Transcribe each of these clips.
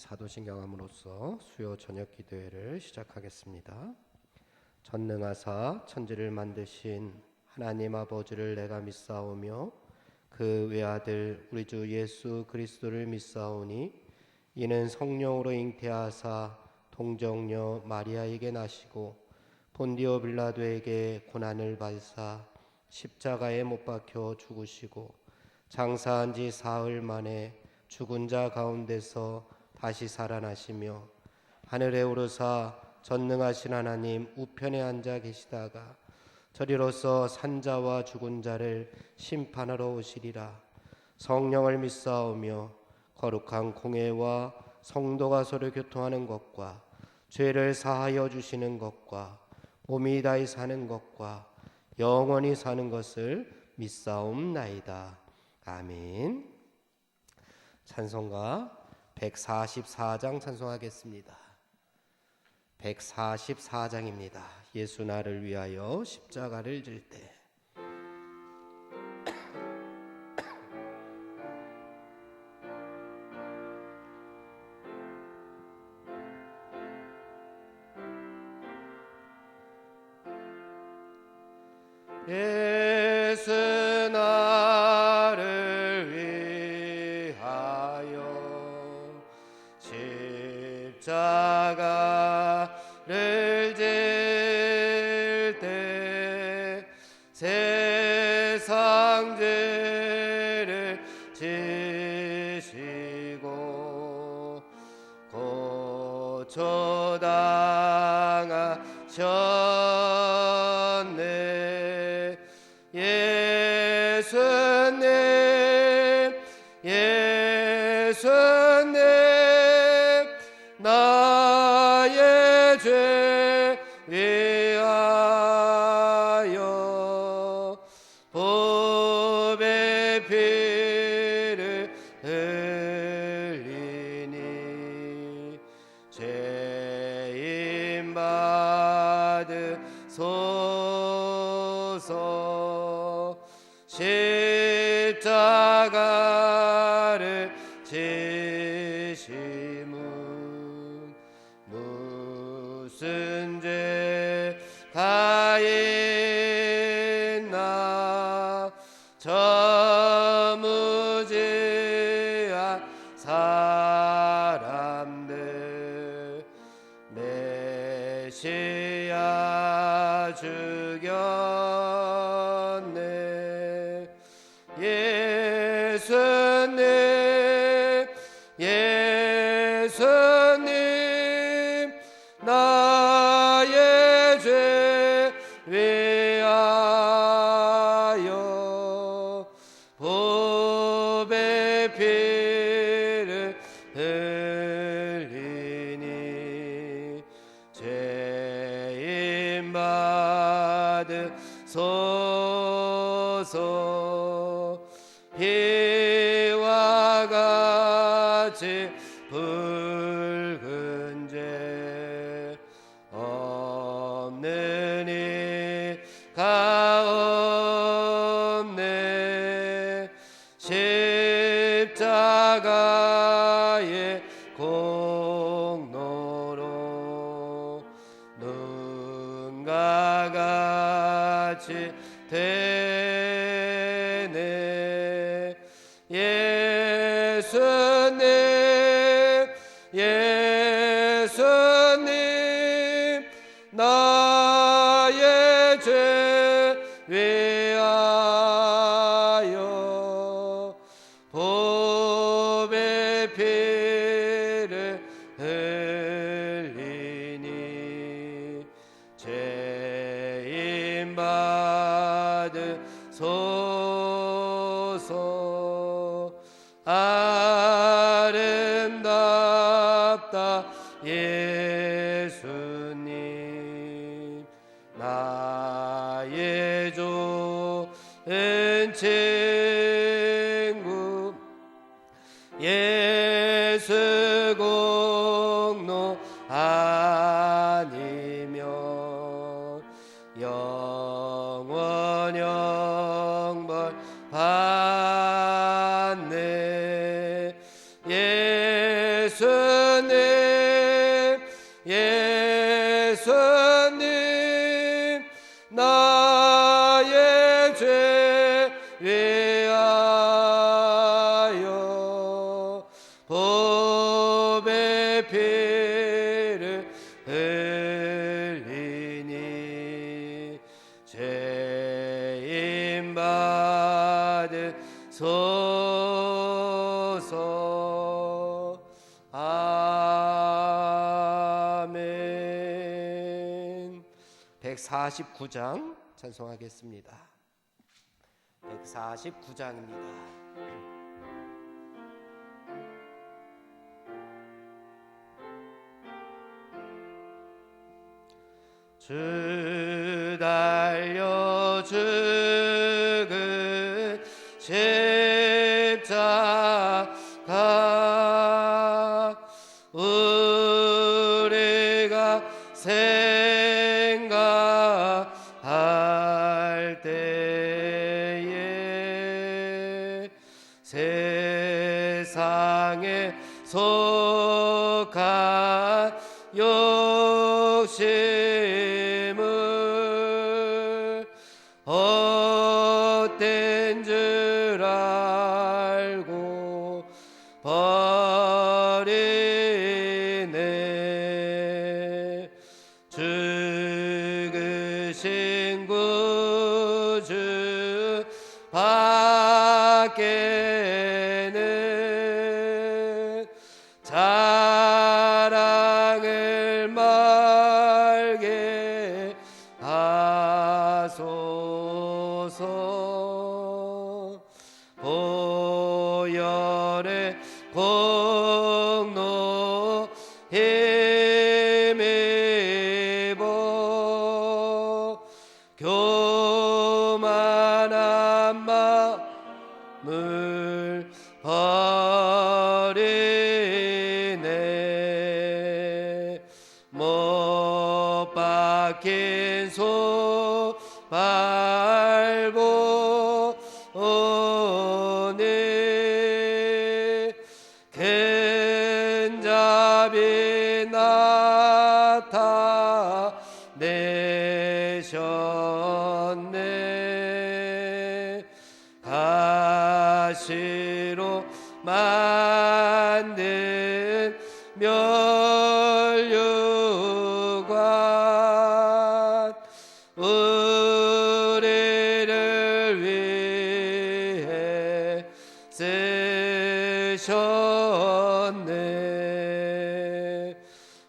사도신경함으로써 수요 저녁 기도회를 시작하겠습니다. 전능하사 천지를 만드신 하나님 아버지를 내가 믿사오며 그 외아들 우리 주 예수 그리스도를 믿사오니 이는 성령으로 잉태하사 동정녀 마리아에게 나시고 본디오 빌라도에게 고난을 받으사 십자가에 못 박혀 죽으시고 장사한 지 사흘 만에 죽은 자 가운데서 다시 살아나시며 하늘에 오르사 전능하신 하나님 우편에 앉아 계시다가 저리로서 산자와 죽은 자를 심판하러 오시리라. 성령을 믿사오며 거룩한 공회와 성도가 서로 교통하는 것과 죄를 사하여 주시는 것과 몸이 다히 사는 것과 영원히 사는 것을 믿사옵나이다. 아멘. 찬송가 144장 찬송하겠습니다. 144장입니다. 예수 나를 위하여 십자가를 질 때. 예수 나를 위하여 십자가를 질 때 세상 죄를 지시고 고초당하셨네. 예수님 예수님 나의 죄 위하여 보배 피를 흘리니 죄인 받으소서. 십자가를 지심은 무슨 죄가 있나. 저 무지한 사람들 메시아 죽였네. 예수님 예수님 나의 죄 위하여 보배 피를 흘리니 죄인 받으소서. 피와 같이 붉은 죄 없는 이가 없네. 십자가의 공로로 눈과 같이 되네. 예수님 예수님 나의 죄 위하여 보배 피를 흘리니 죄인 받으소서. 아름답다 예수님 나의 좋은 친구. 예수 공로 아니면 영원 영벌 받네. 예수 예수님 나의 죄 위하여 보배 피를 흘리니 죄인 받으소서. 아멘. 149장 찬송하겠습니다. 149장입니다. 주 달려 죽은 십자가 우리가 생각할 때에 세상에 속한 욕심을 헛된 줄 알고 버리네. 죽으신 구주 밖에는 자랑을 말게 하소서. 보혈의 공로 힘입어 교만한 마음을 버리네. 못 박힌 손 밟고 오니 큰 자비 나타내셨네. 가시로 만든 멸류관 우리를 위해 쓰셨네.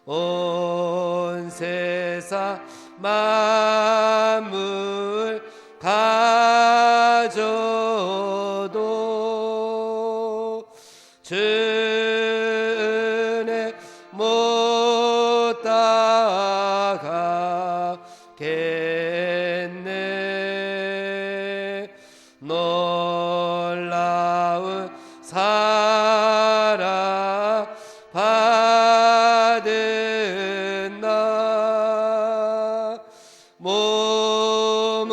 온 세상 만물 가져도 주 은혜 못 따가겠네. 놀라운 사랑 받은 나 몸으로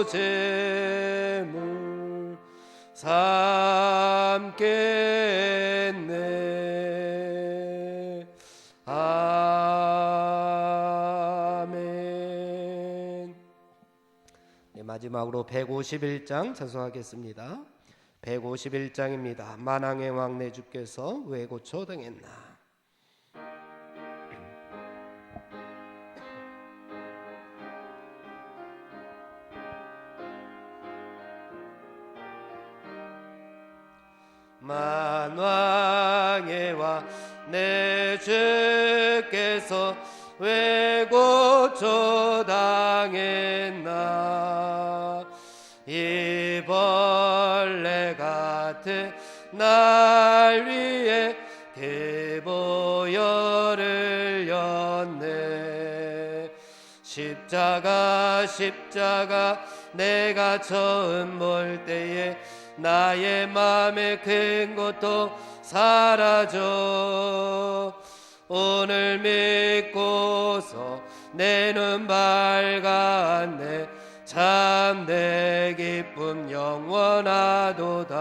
제물 삼겠네. 아멘. 네, 마지막으로 151장 찬송하겠습니다. 151장입니다. 만왕의 왕 내 주께서 왜 고쳐 등했나. 만왕의 왕 내 주께서 왜 고쳐 당했나. 이 벌레 같은 날 위해 그 보혈을 흘렸네. 십자가 내가 처음 볼 때에 나의 맘에 큰 고통 사라져. 오늘 믿고서 내 눈 밝았네. 참 내 기쁨 영원하도다.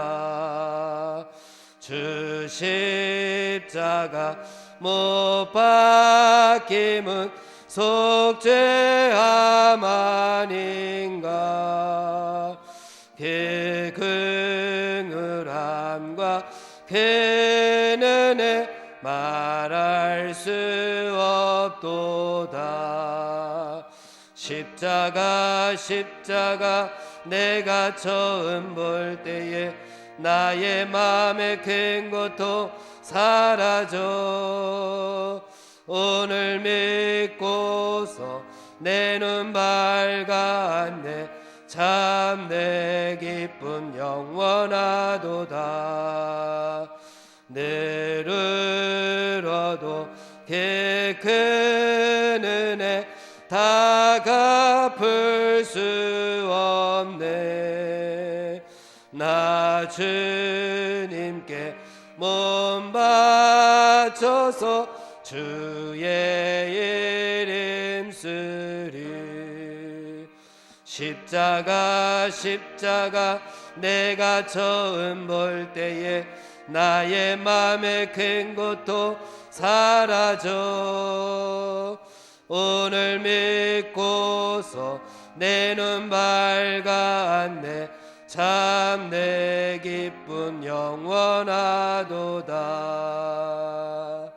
주 십자가 못 박힘은 속죄함 아닌가. 그 긍휼함과 그 은혜 말할 수 없도다. 십자가 십자가 내가 처음 볼 때에 나의 맘의 큰 고통 사라져. 오늘 믿고서 내 눈 밝았네. 참 내 기쁨 영원하도다. 내를 얻어 그 큰 은혜 다 갚을 수 없네. 나 주님께 몸 바쳐서 주의 이름 쓰리. 십자가 십자가 내가 처음 볼 때에 나의 맘의 큰 고통 사라져. 오늘 믿고서 내 눈 밝았네. 참 내 기쁨 영원하도다.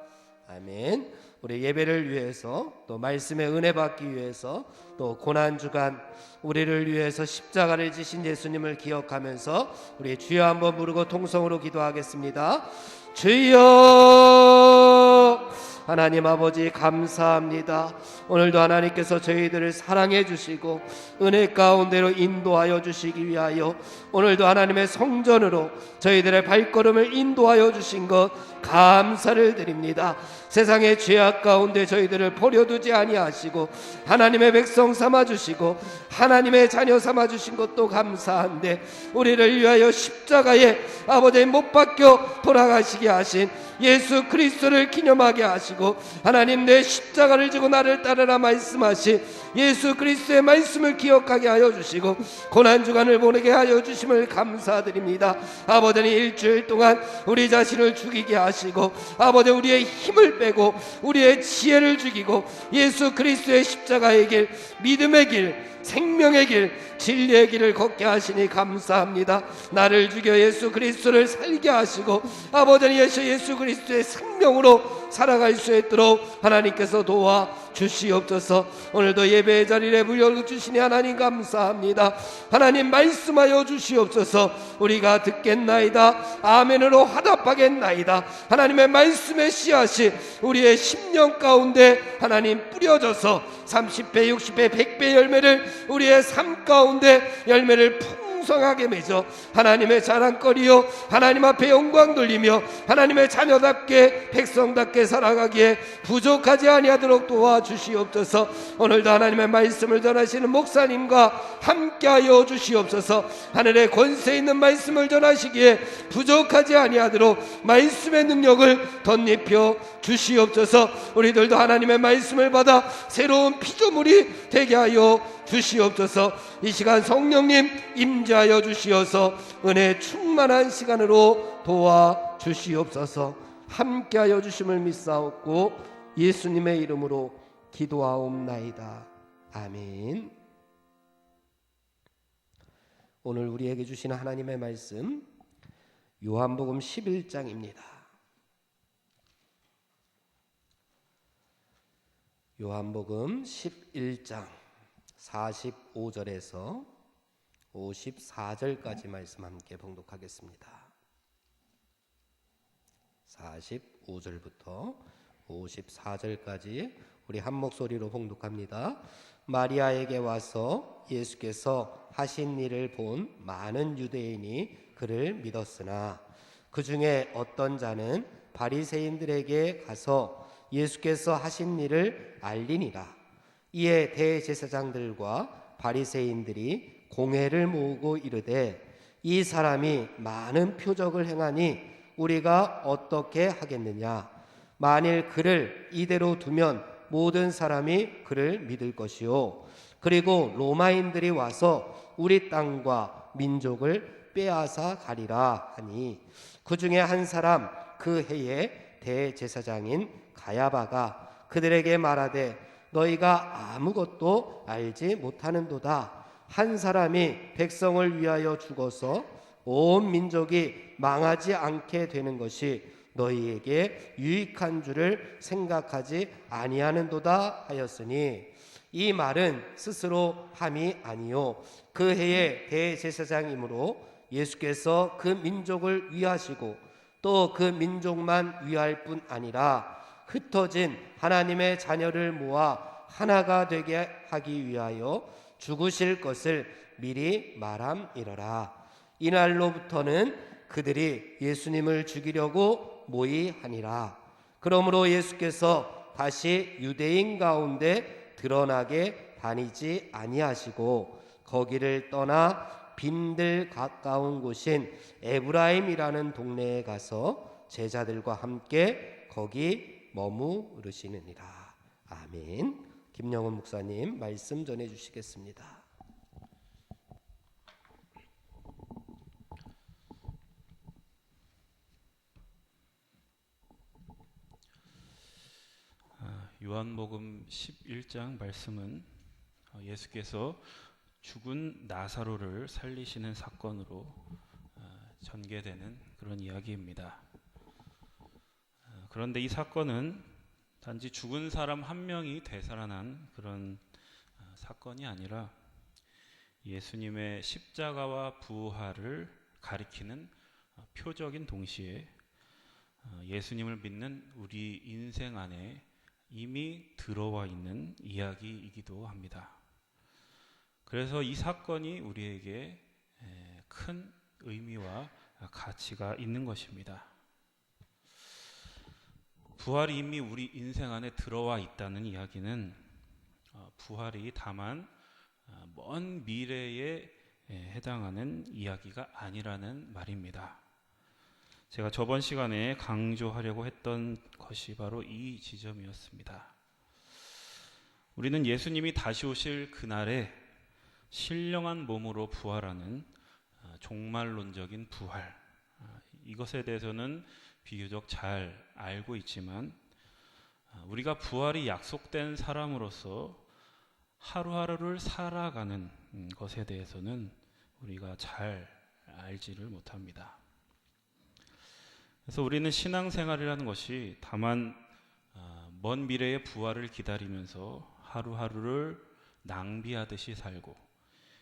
아멘. 우리 예배를 위해서 또 말씀의 은혜 받기 위해서 또 고난주간 우리를 위해서 십자가를 지신 예수님을 기억하면서 우리 주여 한번 부르고 통성으로 기도하겠습니다. 주여, 하나님 아버지 감사합니다. 오늘도 하나님께서 저희들을 사랑해 주시고 은혜 가운데로 인도하여 주시기 위하여 오늘도 하나님의 성전으로 저희들의 발걸음을 인도하여 주신 것 감사를 드립니다. 세상의 죄악 가운데 저희들을 버려두지 아니하시고 하나님의 백성 삼아주시고 하나님의 자녀 삼아주신 것도 감사한데 우리를 위하여 십자가에 아버지 못 박혀 돌아가시게 하신 예수 그리스도를 기념하게 하시고 하나님 내 십자가를 지고 나를 따르라 말씀하신 예수 그리스도의 말씀을 기억하게 하여 주시고 고난주간을 보내게 하여 주심을 감사드립니다. 아버지는 일주일 동안 우리 자신을 죽이게 하시고 아버지 우리의 힘을 빼고 우리의 지혜를 죽이고 예수 그리스도의 십자가의 길, 믿음의 길, 생명의 길, 진리의 길을 걷게 하시니 감사합니다. 나를 죽여 예수 그리스도를 살게 하시고 아버지는 예수 그리스도의 생명으로 살아갈 수 있도록 하나님께서 도와 주시옵소서. 오늘도 예배의 자리에 불러주시니 하나님 감사합니다. 하나님 말씀하여 주시옵소서. 우리가 듣겠나이다. 아멘으로 화답하겠나이다. 하나님의 말씀의 씨앗이 우리의 심령 가운데 하나님 뿌려져서 30배 60배 100배 열매를 우리의 삶 가운데 열매를 풍성하게 맺어 하나님의 자랑거리요 하나님 앞에 영광 돌리며 하나님의 자녀답게 백성답게 살아가기에 부족하지 아니하도록 도와주시옵소서. 오늘도 하나님의 말씀을 전하시는 목사님과 함께하여 주시옵소서. 하늘의 권세 있는 말씀을 전하시기에 부족하지 아니하도록 말씀의 능력을 덧입혀 주시옵소서. 우리들도 하나님의 말씀을 받아 새로운 피조물이 되게 하여 주시옵소서. 이 시간 성령님 임재하여 주시어서 은혜 충만한 시간으로 도와 주시옵소서. 함께하여 주심을 믿사옵고 예수님의 이름으로 기도하옵나이다. 아멘. 오늘 우리에게 주시는 하나님의 말씀 요한복음 11장입니다. 요한복음 11장 45절에서 54절까지 말씀 함께 봉독하겠습니다. 45절부터 54절까지 우리 한 목소리로 봉독합니다. 마리아에게 와서 예수께서 하신 일을 본 많은 유대인이 그를 믿었으나 그 중에 어떤 자는 바리새인들에게 가서 예수께서 하신 일을 알리니라. 이에 대제사장들과 바리새인들이 공회를 모으고 이르되 이 사람이 많은 표적을 행하니 우리가 어떻게 하겠느냐. 만일 그를 이대로 두면 모든 사람이 그를 믿을 것이요 그리고 로마인들이 와서 우리 땅과 민족을 빼앗아 가리라 하니 그 중에 한 사람 그 해에 대제사장인 가야바가 그들에게 말하되 너희가 아무것도 알지 못하는도다. 한 사람이 백성을 위하여 죽어서 온 민족이 망하지 않게 되는 것이 너희에게 유익한 줄을 생각하지 아니하는도다 하였으니 이 말은 스스로 함이 아니요 그 해의 대제사장이므로 예수께서 그 민족을 위하시고 또 그 민족만 위할 뿐 아니라 흩어진 하나님의 자녀를 모아 하나가 되게 하기 위하여 죽으실 것을 미리 말함이러라. 이날로부터는 그들이 예수님을 죽이려고 모의하니라. 그러므로 예수께서 다시 유대인 가운데 드러나게 다니지 아니하시고 거기를 떠나 빈들 가까운 곳인 에브라임이라는 동네에 가서 제자들과 함께 거기 머무르시느니라. 아멘. 김영훈 목사님 말씀 전해 주시겠습니다. 요한복음 11장 말씀은 예수께서 죽은 나사로를 살리시는 사건으로 전개되는 그런 이야기입니다. 그런데 이 사건은 단지 죽은 사람 한 명이 되살아난 그런 사건이 아니라 예수님의 십자가와 부활을 가리키는 표적인 동시에 예수님을 믿는 우리 인생 안에 이미 들어와 있는 이야기이기도 합니다. 그래서 이 사건이 우리에게 큰 의미와 가치가 있는 것입니다. 부활이 이미 우리 인생 안에 들어와 있다는 이야기는 부활이 다만 먼 미래에 해당하는 이야기가 아니라는 말입니다. 제가 저번 시간에 강조하려고 했던 것이 바로 이 지점이었습니다. 우리는 예수님이 다시 오실 그날에 신령한 몸으로 부활하는 종말론적인 부활, 이것에 대해서는 비교적 잘 알고 있지만 우리가 부활이 약속된 사람으로서 하루하루를 살아가는 것에 대해서는 우리가 잘 알지를 못합니다. 그래서 우리는 신앙생활이라는 것이 다만 먼 미래의 부활을 기다리면서 하루하루를 낭비하듯이 살고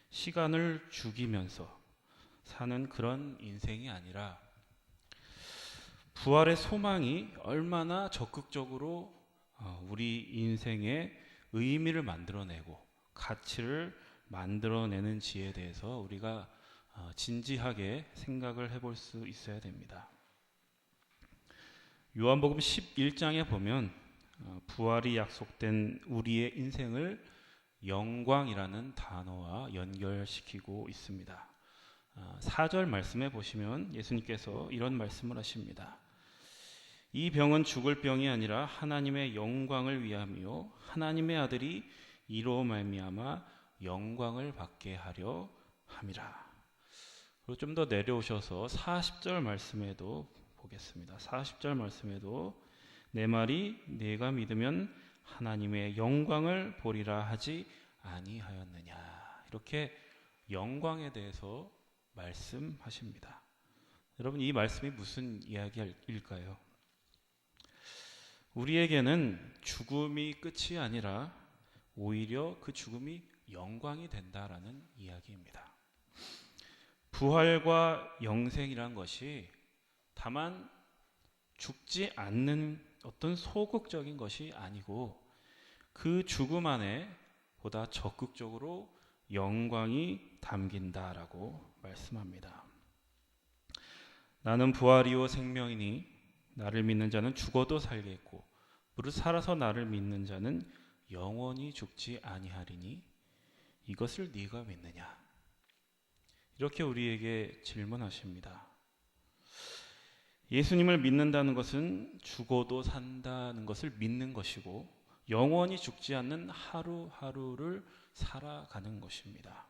시간을 죽이면서 사는 그런 인생이 아니라 부활의 소망이 얼마나 적극적으로 우리 인생에 의미를 만들어내고 가치를 만들어내는지에 대해서 우리가 진지하게 생각을 해볼 수 있어야 됩니다. 요한복음 11장에 보면 부활이 약속된 우리의 인생을 영광이라는 단어와 연결시키고 있습니다. 4절 말씀에 보시면 예수님께서 이런 말씀을 하십니다. 이 병은 죽을 병이 아니라 하나님의 영광을 위함이요 하나님의 아들이 이로 말미암아 영광을 받게 하려 함이라. 그리고 좀 더 내려오셔서 40절 말씀에도 보겠습니다. 40절 말씀에도 내 말이 네가 믿으면 하나님의 영광을 보리라 하지 아니하였느냐. 이렇게 영광에 대해서 말씀하십니다. 여러분, 이 말씀이 무슨 이야기일까요? 우리에게는 죽음이 끝이 아니라 오히려 그 죽음이 영광이 된다라는 이야기입니다. 부활과 영생이란 것이 다만 죽지 않는 어떤 소극적인 것이 아니고 그 죽음 안에 보다 적극적으로 영광이 담긴다라고 말씀합니다. 나는 부활이요 생명이니 나를 믿는 자는 죽어도 살겠고 무릇 살아서 나를 믿는 자는 영원히 죽지 아니하리니 이것을 네가 믿느냐? 이렇게 우리에게 질문하십니다. 예수님을 믿는다는 것은 죽어도 산다는 것을 믿는 것이고 영원히 죽지 않는 하루하루를 살아가는 것입니다.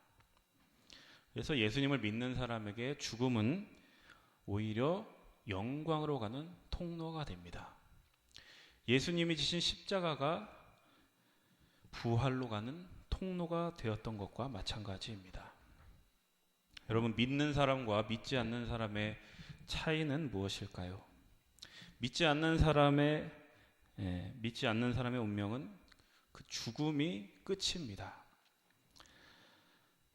그래서 예수님을 믿는 사람에게 죽음은 오히려 영광으로 가는 통로가 됩니다. 예수님이 지신 십자가가 부활로 가는 통로가 되었던 것과 마찬가지입니다. 여러분, 믿는 사람과 믿지 않는 사람의 차이는 무엇일까요? 믿지 않는 사람의 운명은 그 죽음이 끝입니다.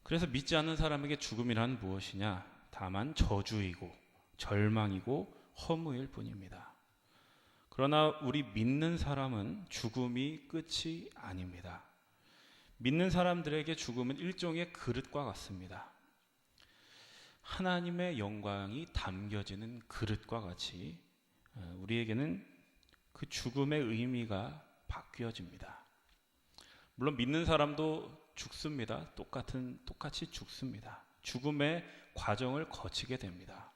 그래서 믿지 않는 사람에게 죽음이란 무엇이냐? 다만 저주이고 절망이고 허무일 뿐입니다. 그러나 우리 믿는 사람은 죽음이 끝이 아닙니다. 믿는 사람들에게 죽음은 일종의 그릇과 같습니다. 하나님의 영광이 담겨지는 그릇과 같이 우리에게는 그 죽음의 의미가 바뀌어집니다. 물론 믿는 사람도 죽습니다. 똑같이 죽습니다. 죽음의 과정을 거치게 됩니다.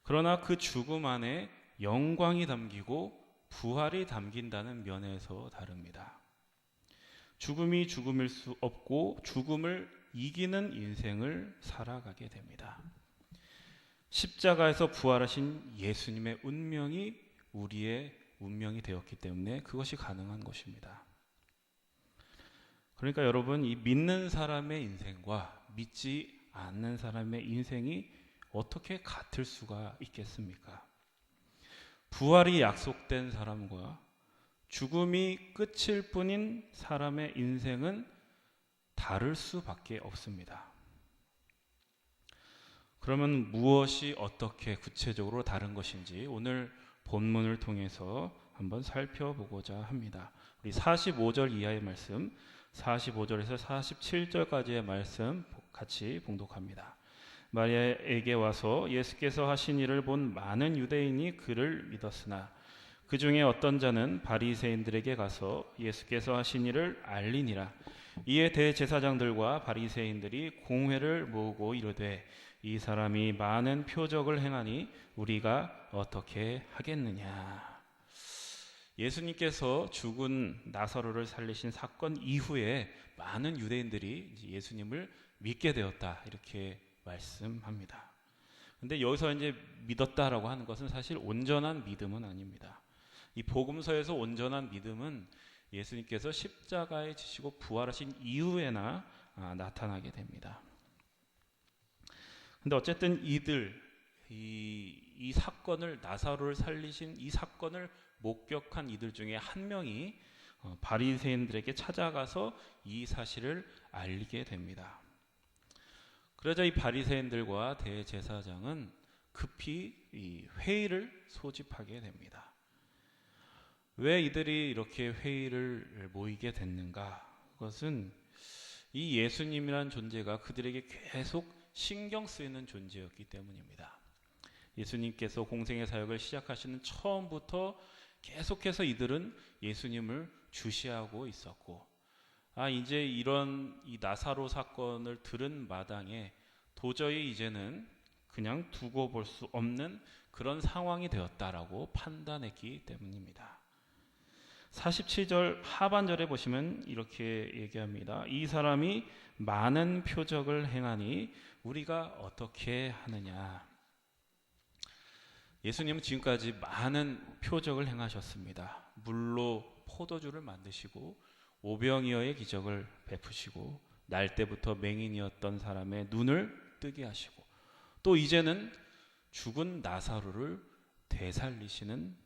그러나 그 죽음 안에 영광이 담기고 부활이 담긴다는 면에서 다릅니다. 죽음이 죽음일 수 없고 죽음을 이기는 인생을 살아가게 됩니다. 십자가에서 부활하신 예수님의 운명이 우리의 운명이 되었기 때문에 그것이 가능한 것입니다. 그러니까 여러분, 이 믿는 사람의 인생과 믿지 않는 사람의 인생이 어떻게 같을 수가 있겠습니까? 부활이 약속된 사람과 죽음이 끝일 뿐인 사람의 인생은 다를 수밖에 없습니다. 그러면 무엇이 어떻게 구체적으로 다른 것인지 오늘 본문을 통해서 한번 살펴보고자 합니다. 우리 45절 이하의 말씀, 45절에서 47절까지의 말씀 같이 봉독합니다. 마리아에게 와서 예수께서 하신 일을 본 많은 유대인이 그를 믿었으나 그 중에 어떤 자는 바리새인들에게 가서 예수께서 하신 일을 알리니라. 이에 대제사장들과 바리새인들이 공회를 모으고 이르되 이 사람이 많은 표적을 행하니 우리가 어떻게 하겠느냐. 예수님께서 죽은 나사로를 살리신 사건 이후에 많은 유대인들이 예수님을 믿게 되었다, 이렇게 말씀합니다. 근데 여기서 이제 믿었다라고 하는 것은 사실 온전한 믿음은 아닙니다. 이 복음서에서 온전한 믿음은 예수님께서 십자가에 지시고 부활하신 이후에나 나타나게 됩니다. 근데 어쨌든 이 사건을, 나사로를 살리신 이 사건을 목격한 이들 중에 한 명이 바리새인들에게 찾아가서 이 사실을 알리게 됩니다. 그러자 이 바리새인들과 대제사장은 급히 이 회의를 소집하게 됩니다. 왜 이들이 이렇게 회의를 모이게 됐는가? 그것은 이 예수님이란 존재가 그들에게 계속 신경 쓰이는 존재였기 때문입니다. 예수님께서 공생의 사역을 시작하시는 처음부터 계속해서 이들은 예수님을 주시하고 있었고, 이제 이런 이 나사로 사건을 들은 마당에 도저히 이제는 그냥 두고 볼 수 없는 그런 상황이 되었다라고 판단했기 때문입니다. 47절 하반절에 보시면 이렇게 얘기합니다. 이 사람이 많은 표적을 행하니 우리가 어떻게 하느냐. 예수님은 지금까지 많은 표적을 행하셨습니다. 물로 포도주를 만드시고 오병이어의 기적을 베푸시고 날때부터 맹인이었던 사람의 눈을 뜨게 하시고 또 이제는 죽은 나사로를 되살리시는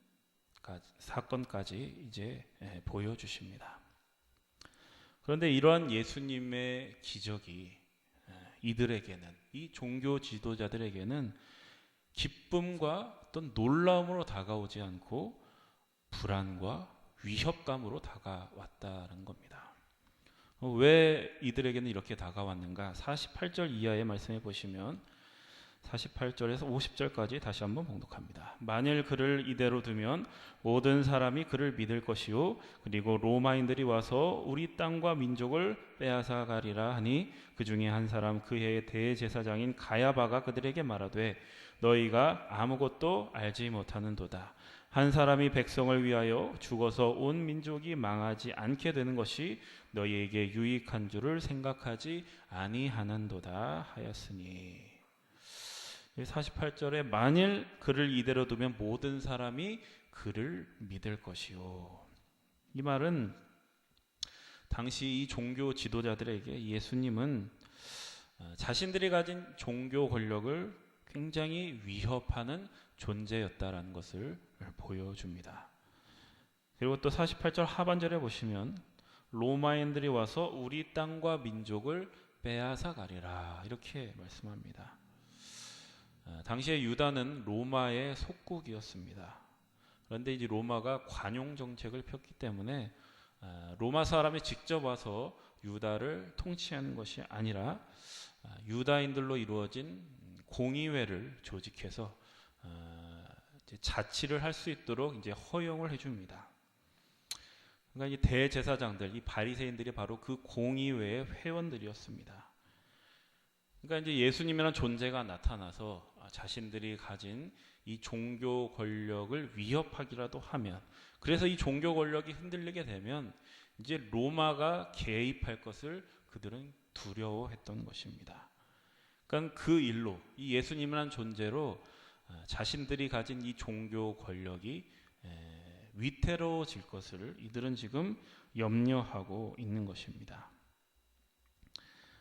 사건까지 이제 보여주십니다. 그런데 이러한 예수님의 기적이 이들에게는, 이 종교 지도자들에게는 기쁨과 어떤 놀라움으로 다가오지 않고 불안과 위협감으로 다가왔다는 겁니다. 왜 이들에게는 이렇게 다가왔는가? 48절 이하의 말씀에 보시면 48절에서 50절까지 다시 한번 봉독합니다. 만일 그를 이대로 두면 모든 사람이 그를 믿을 것이요 그리고 로마인들이 와서 우리 땅과 민족을 빼앗아 가리라 하니 그 중에 한 사람 그 해의 대제사장인 가야바가 그들에게 말하되 너희가 아무것도 알지 못하는도다. 한 사람이 백성을 위하여 죽어서 온 민족이 망하지 않게 되는 것이 너희에게 유익한 줄을 생각하지 아니하는도다 하였으니. 48절에 만일 그를 이대로 두면 모든 사람이 그를 믿을 것이요. 이 말은 당시 이 종교 지도자들에게 예수님은 자신들이 가진 종교 권력을 굉장히 위협하는 존재였다라는 것을 보여줍니다. 그리고 또 48절 하반절에 보시면 로마인들이 와서 우리 땅과 민족을 빼앗아 가리라 이렇게 말씀합니다. 당시에 유다는 로마의 속국이었습니다. 그런데 이제 로마가 관용 정책을 폈기 때문에 로마 사람이 직접 와서 유다를 통치하는 것이 아니라 유다인들로 이루어진 공의회를 조직해서 자치를 할 수 있도록 이제 허용을 해줍니다. 그러니까 이 대제사장들, 이 바리새인들이 바로 그 공의회의 회원들이었습니다. 그러니까 이제 예수님이라는 존재가 나타나서 자신들이 가진 이 종교 권력을 위협하기라도 하면, 그래서 이 종교 권력이 흔들리게 되면 이제 로마가 개입할 것을 그들은 두려워했던 것입니다. 그러니까 그 일로 이 예수님이라는 존재로 자신들이 가진 이 종교 권력이 위태로워질 것을 이들은 지금 염려하고 있는 것입니다.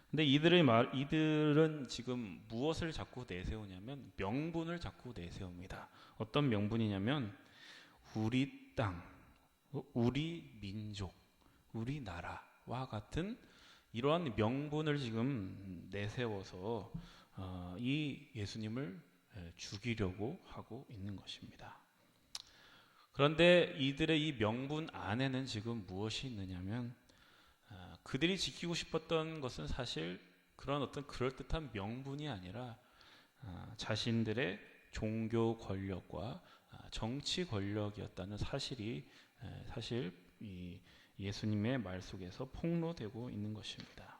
근데 이들은 지금 무엇을 자꾸 내세우냐면 명분을 자꾸 내세웁니다. 어떤 명분이냐면 우리 땅, 우리 민족, 우리 나라와 같은 이러한 명분을 지금 내세워서 이 예수님을 죽이려고 하고 있는 것입니다. 그런데 이들의 이 명분 안에는 지금 무엇이 있느냐면 그들이 지키고 싶었던 것은 사실 그런 어떤 그럴듯한 명분이 아니라 자신들의 종교 권력과 정치 권력이었다는 사실이 사실 이 예수님의 말 속에서 폭로되고 있는 것입니다.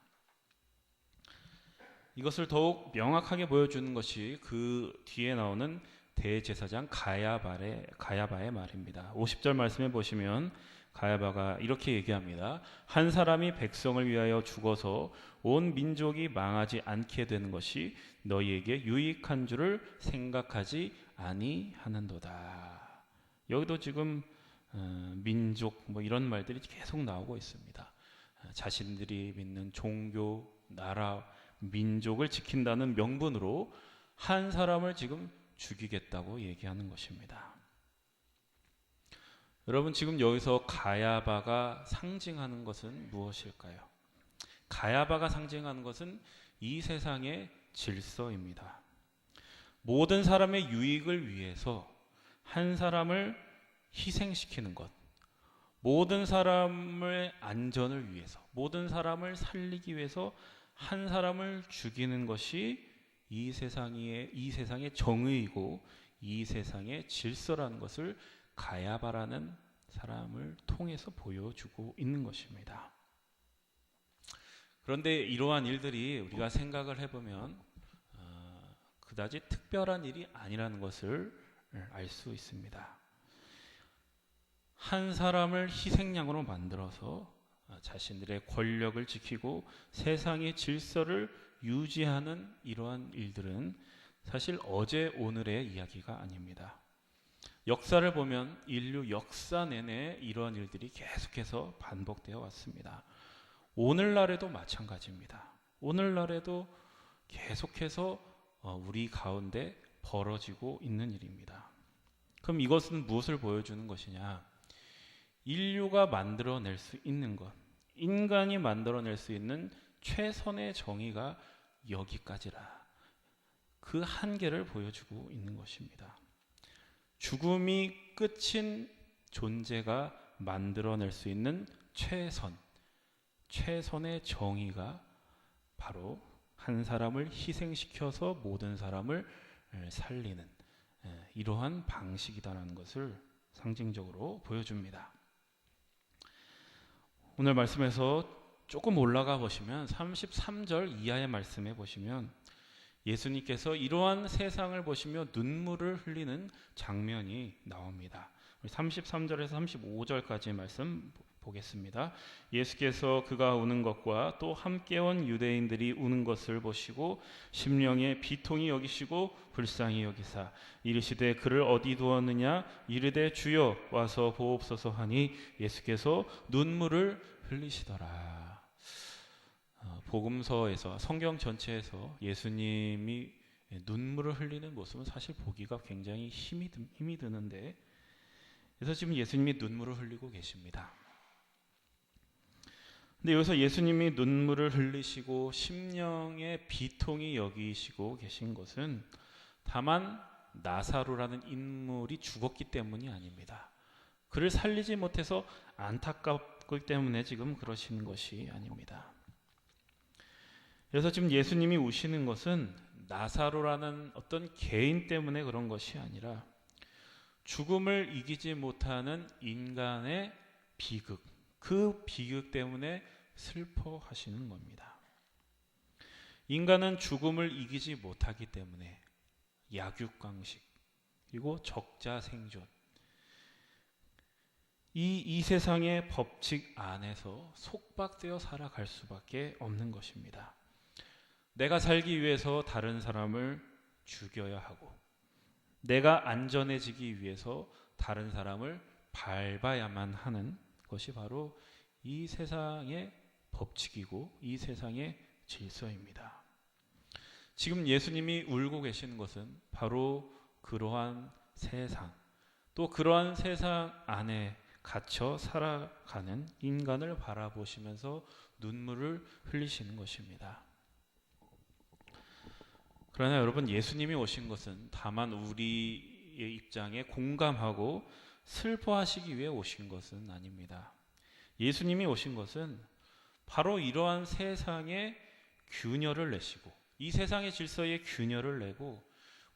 이것을 더욱 명확하게 보여주는 것이 그 뒤에 나오는 대제사장 가야바의 말입니다. 50절 말씀에 보시면 가야바가 이렇게 얘기합니다. 한 사람이 백성을 위하여 죽어서 온 민족이 망하지 않게 되는 것이 너희에게 유익한 줄을 생각하지 아니하는도다. 여기도 지금 민족 뭐 이런 말들이 계속 나오고 있습니다. 자신들이 믿는 종교, 나라, 민족을 지킨다는 명분으로 한 사람을 지금 죽이겠다고 얘기하는 것입니다. 여러분, 지금 여기서 가야바가 상징하는 것은 무엇일까요? 가야바가 상징하는 것은 이 세상의 질서입니다. 모든 사람의 유익을 위해서 한 사람을 희생시키는 것, 모든 사람의 안전을 위해서, 모든 사람을 살리기 위해서 한 사람을 죽이는 것이 이 세상의 정의이고 이 세상의 질서라는 것을 가야바라는 사람을 통해서 보여주고 있는 것입니다. 그런데 이러한 일들이 우리가 생각을 해보면 그다지 특별한 일이 아니라는 것을 알 수 있습니다. 한 사람을 희생양으로 만들어서 자신들의 권력을 지키고 세상의 질서를 유지하는 이러한 일들은 사실 어제 오늘의 이야기가 아닙니다. 역사를 보면 인류 역사 내내 이러한 일들이 계속해서 반복되어 왔습니다. 오늘날에도 마찬가지입니다. 오늘날에도 계속해서 우리 가운데 벌어지고 있는 일입니다. 그럼 이것은 무엇을 보여주는 것이냐? 인류가 만들어낼 수 있는 것, 인간이 만들어낼 수 있는 최선의 정의가 여기까지라. 그 한계를 보여주고 있는 것입니다. 죽음이 끝인 존재가 만들어낼 수 있는 최선의 정의가 바로 한 사람을 희생시켜서 모든 사람을 살리는 이러한 방식이다라는 것을 상징적으로 보여줍니다. 오늘 말씀에서 조금 올라가 보시면 33절 이하의 말씀에 보시면 예수님께서 이러한 세상을 보시며 눈물을 흘리는 장면이 나옵니다. 33절에서 35절까지 말씀 보겠습니다. 예수께서 그가 우는 것과 또 함께 온 유대인들이 우는 것을 보시고 심령에 비통히 여기시고 불쌍히 여기사 이르시되 그를 어디 두었느냐 이르되 주여 와서 보옵소서 하니 예수께서 눈물을 흘리시더라. 복음서에서 성경 전체에서 예수님이 눈물을 흘리는 모습은 사실 보기가 굉장히 힘이 드는데, 그래서 지금 예수님이 눈물을 흘리고 계십니다. 근데 여기서 예수님이 눈물을 흘리시고 심령의 비통이 여기시고 계신 것은 다만 나사로라는 인물이 죽었기 때문이 아닙니다. 그를 살리지 못해서 안타깝기 때문에 지금 그러시는 것이 아닙니다. 그래서 지금 예수님이 우시는 것은 나사로라는 어떤 개인 때문에 그런 것이 아니라 죽음을 이기지 못하는 인간의 비극, 그 비극 때문에 슬퍼하시는 겁니다. 인간은 죽음을 이기지 못하기 때문에 약육강식 그리고 적자생존, 이 세상의 법칙 안에서 속박되어 살아갈 수밖에 없는 것입니다. 내가 살기 위해서 다른 사람을 죽여야 하고, 내가 안전해지기 위해서 다른 사람을 밟아야만 하는 것이 바로 이 세상의 법칙이고 이 세상의 질서입니다. 지금 예수님이 울고 계시는 것은 바로 그러한 세상, 또 그러한 세상 안에 갇혀 살아가는 인간을 바라보시면서 눈물을 흘리시는 것입니다. 그러나 여러분, 예수님이 오신 것은 다만 우리의 입장에 공감하고 슬퍼하시기 위해 오신 것은 아닙니다. 예수님이 오신 것은 바로 이러한 세상의 균열을 내시고, 이 세상의 질서에 균열을 내고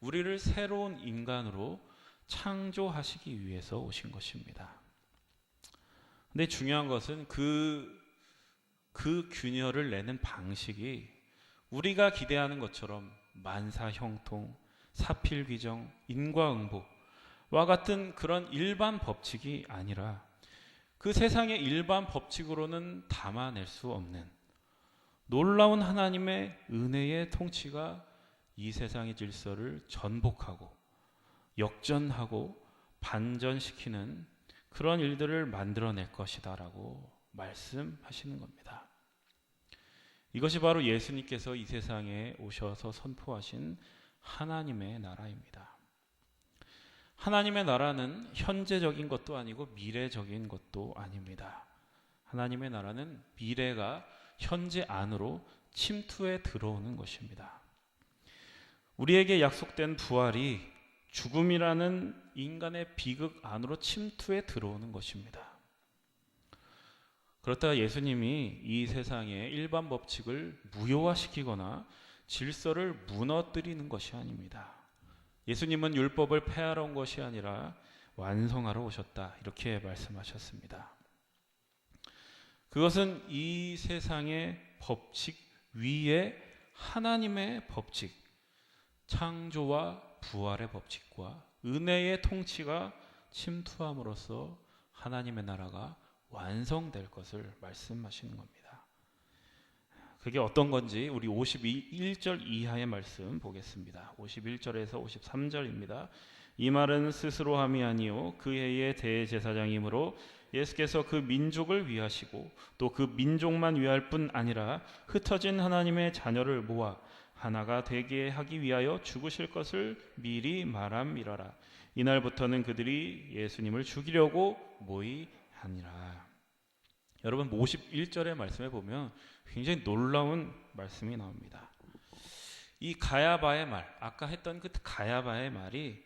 우리를 새로운 인간으로 창조하시기 위해서 오신 것입니다. 근데 중요한 것은 그 균열을 내는 방식이 우리가 기대하는 것처럼 만사형통, 사필귀정, 인과응보와 같은 그런 일반 법칙이 아니라 그 세상의 일반 법칙으로는 담아낼 수 없는 놀라운 하나님의 은혜의 통치가 이 세상의 질서를 전복하고 역전하고 반전시키는 그런 일들을 만들어낼 것이다라고 말씀하시는 겁니다. 이것이 바로 예수님께서 이 세상에 오셔서 선포하신 하나님의 나라입니다. 하나님의 나라는 현재적인 것도 아니고 미래적인 것도 아닙니다. 하나님의 나라는 미래가 현재 안으로 침투해 들어오는 것입니다. 우리에게 약속된 부활이 죽음이라는 인간의 비극 안으로 침투해 들어오는 것입니다. 그렇다가 예수님이 이 세상의 일반 법칙을 무효화시키거나 질서를 무너뜨리는 것이 아닙니다. 예수님은 율법을 폐하러 온 것이 아니라 완성하러 오셨다, 이렇게 말씀하셨습니다. 그것은 이 세상의 법칙 위에 하나님의 법칙, 창조와 부활의 법칙과 은혜의 통치가 침투함으로써 하나님의 나라가 완성될 것을 말씀하시는 겁니다. 그게 어떤 건지 우리 51절 이하의 말씀 보겠습니다. 51절에서 53절입니다. 이 말은 스스로 함이 아니요 그 해의 대제사장이므로 예수께서 그 민족을 위하시고 또 그 민족만 위할 뿐 아니라 흩어진 하나님의 자녀를 모아 하나가 되게 하기 위하여 죽으실 것을 미리 말함이라라. 이날부터는 그들이 예수님을 죽이려고 모의하니라. 여러분, 51절의 말씀에 보면 굉장히 놀라운 말씀이 나옵니다. 이 가야바의 말, 아까 했던 그 가야바의 말이